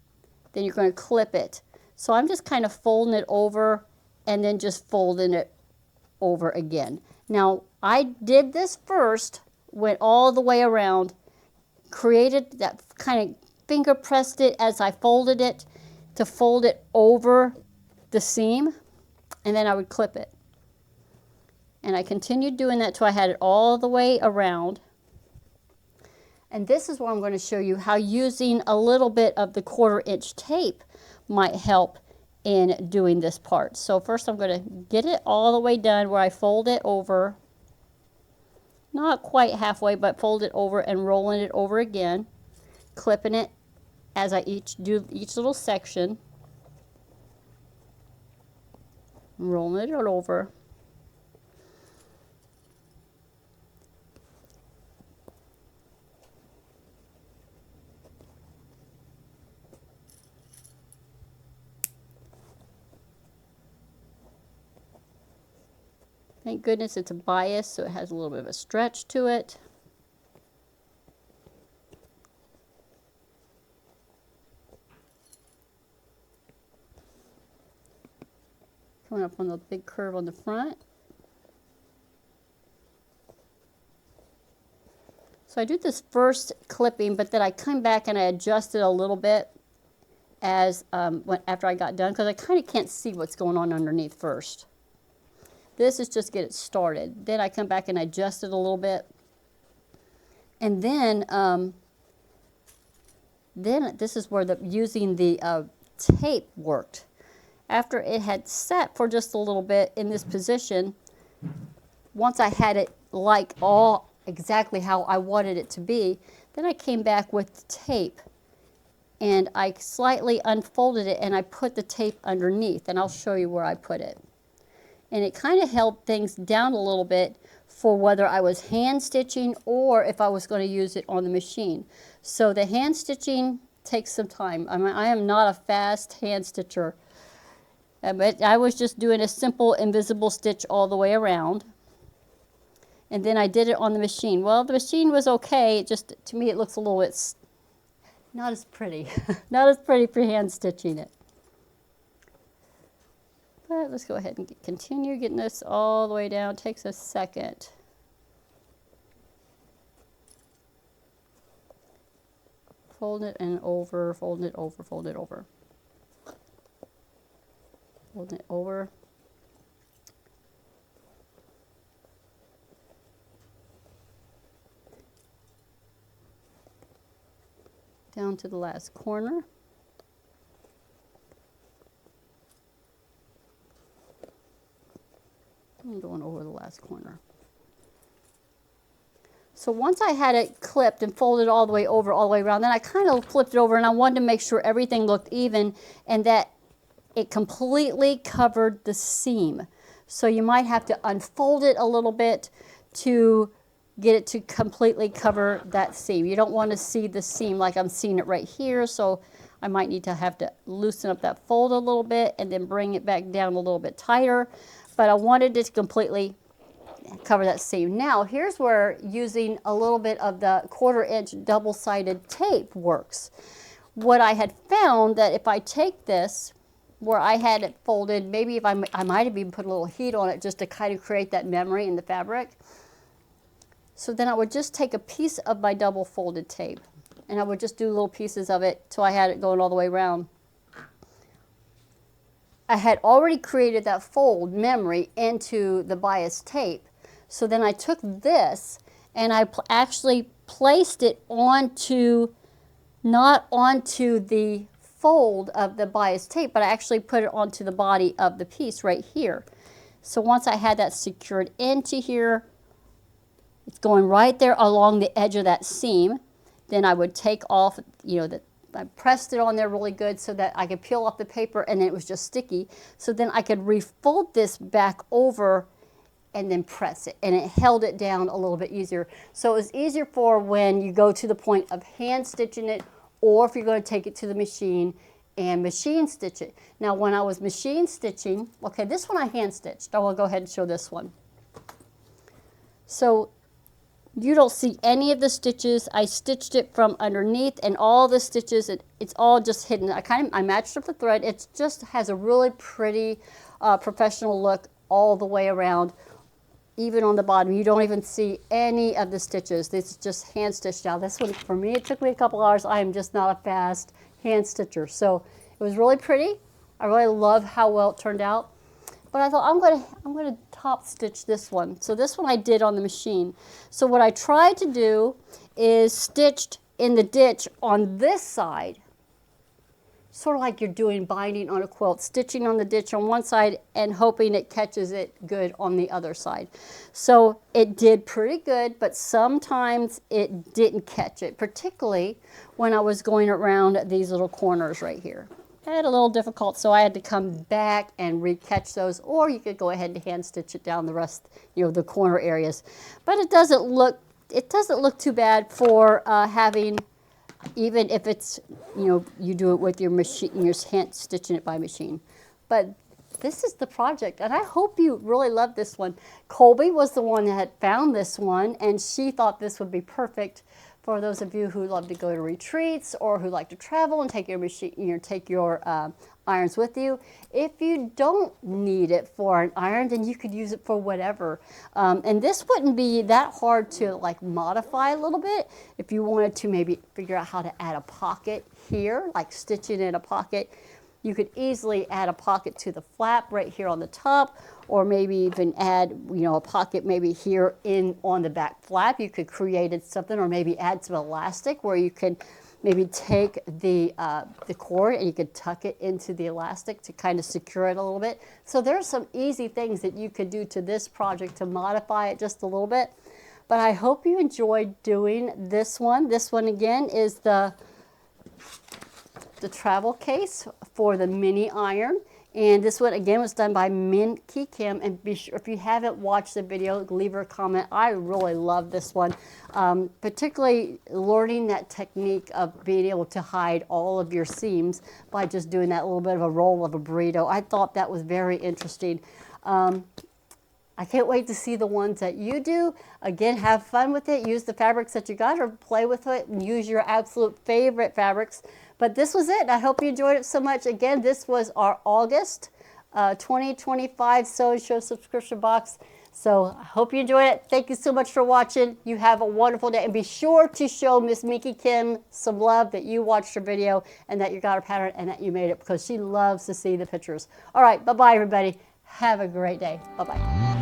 then you're going to clip it. So I'm just kind of folding it over and then just folding it over again. Now, I did this first, went all the way around, created that kind of finger pressed it as I folded it to fold it over the seam, and then I would clip it. And I continued doing that till I had it all the way around. And this is where I'm going to show you how using a little bit of the 1/4 inch tape might help in doing this part. So first I'm going to get it all the way done where I fold it over, not quite halfway, but fold it over and rolling it over again, clipping it as I do each little section, rolling it over. Thank goodness it's a bias, so it has a little bit of a stretch to it. Coming up on the big curve on the front. So I do this first clipping, but then I come back and I adjust it a little bit after I got done, because I kind of can't see what's going on underneath first. This is just get it started. Then I come back and adjust it a little bit. And then Then this is where using the tape worked. After it had sat for just a little bit in this position, once I had it like all exactly how I wanted it to be, then I came back with the tape and I slightly unfolded it and I put the tape underneath, and I'll show you where I put it. And it kind of held things down a little bit for whether I was hand stitching or if I was going to use it on the machine. So the hand stitching takes some time. I mean, I am not a fast hand stitcher, but I was just doing a simple invisible stitch all the way around. And then I did it on the machine. Well, the machine was okay. It just, to me, it looks a little bit not as pretty. Not as pretty for hand stitching it. But let's go ahead and continue getting this all the way down. It takes a second. Fold it and over, fold it over, fold it over. Fold it over. Down to the last corner. I'm going over the last corner. So once I had it clipped and folded all the way over, all the way around, then I kind of flipped it over and I wanted to make sure everything looked even and that it completely covered the seam. So you might have to unfold it a little bit to get it to completely cover that seam. You don't want to see the seam like I'm seeing it right here, so I might need to have to loosen up that fold a little bit and then bring it back down a little bit tighter. But I wanted it to completely cover that seam. Now, here's where using a little bit of the 1/4 inch double-sided tape works. What I had found that if I take this, where I had it folded, maybe if I might have even put a little heat on it just to kind of create that memory in the fabric. So then I would just take a piece of my double folded tape and I would just do little pieces of it till I had it going all the way around. I had already created that fold memory into the bias tape. So then I took this and I actually placed it onto, not onto the fold of the bias tape, but I actually put it onto the body of the piece right here. So once I had that secured into here, it's going right there along the edge of that seam. Then I would take off, I pressed it on there really good so that I could peel off the paper and then it was just sticky. So then I could refold this back over and then press it. And it held it down a little bit easier. So it was easier for when you go to the point of hand stitching it or if you're going to take it to the machine and machine stitch it. Now when I was machine stitching, okay, this one I hand stitched. I will go ahead and show this one. So you don't see any of the stitches. I stitched it from underneath and all the stitches, it's all just hidden. I matched up the thread. It just has a really pretty professional look all the way around. Even on the bottom, you don't even see any of the stitches. This is just hand stitched out. This one, for me, it took me a couple hours. I am just not a fast hand stitcher. So it was really pretty. I really love how well it turned out. But I thought I'm gonna top stitch this one. So this one I did on the machine. So what I tried to do is stitched in the ditch on this side, sort of like you're doing binding on a quilt, stitching on the ditch on one side and hoping it catches it good on the other side. So it did pretty good, but sometimes it didn't catch it, particularly when I was going around these little corners right here. I had a little difficult, so I had to come back and recatch those, or you could go ahead and hand stitch it down the rest, the corner areas. But it doesn't look too bad for having, even if it's, you do it with your machine, you're hand stitching it by machine. But this is the project, and I hope you really love this one. Colby was the one that had found this one, and she thought this would be perfect for those of you who love to go to retreats or who like to travel and take your machine, take your irons with you. If you don't need it for an iron, then you could use it for whatever. And this wouldn't be that hard to modify a little bit. If you wanted to maybe figure out how to add a pocket here, like stitching in a pocket, you could easily add a pocket to the flap right here on the top, or maybe even add, a pocket maybe here on the back flap. You could create something, or maybe add some elastic where you can, maybe take the cord and you could tuck it into the elastic to kind of secure it a little bit. So there's some easy things that you could do to this project to modify it just a little bit. But I hope you enjoyed doing this one. This one again is the travel case for the mini iron. And this one again was done by Minky Kim. And be sure, if you haven't watched the video, leave her a comment. I really love this one, particularly learning that technique of being able to hide all of your seams by just doing that little bit of a roll of a burrito. I thought that was very interesting. I can't wait to see the ones that you do. Again, have fun with it. Use the fabrics that you got or play with it and use your absolute favorite fabrics. But this was it. I hope you enjoyed it so much. Again, this was our August 2025 Sew Show subscription box. So I hope you enjoyed it. Thank you so much for watching. You have a wonderful day. And be sure to show Miss Minky Kim some love that you watched her video and that you got her pattern and that you made it, because she loves to see the pictures. All right. Bye-bye, everybody. Have a great day. Bye-bye.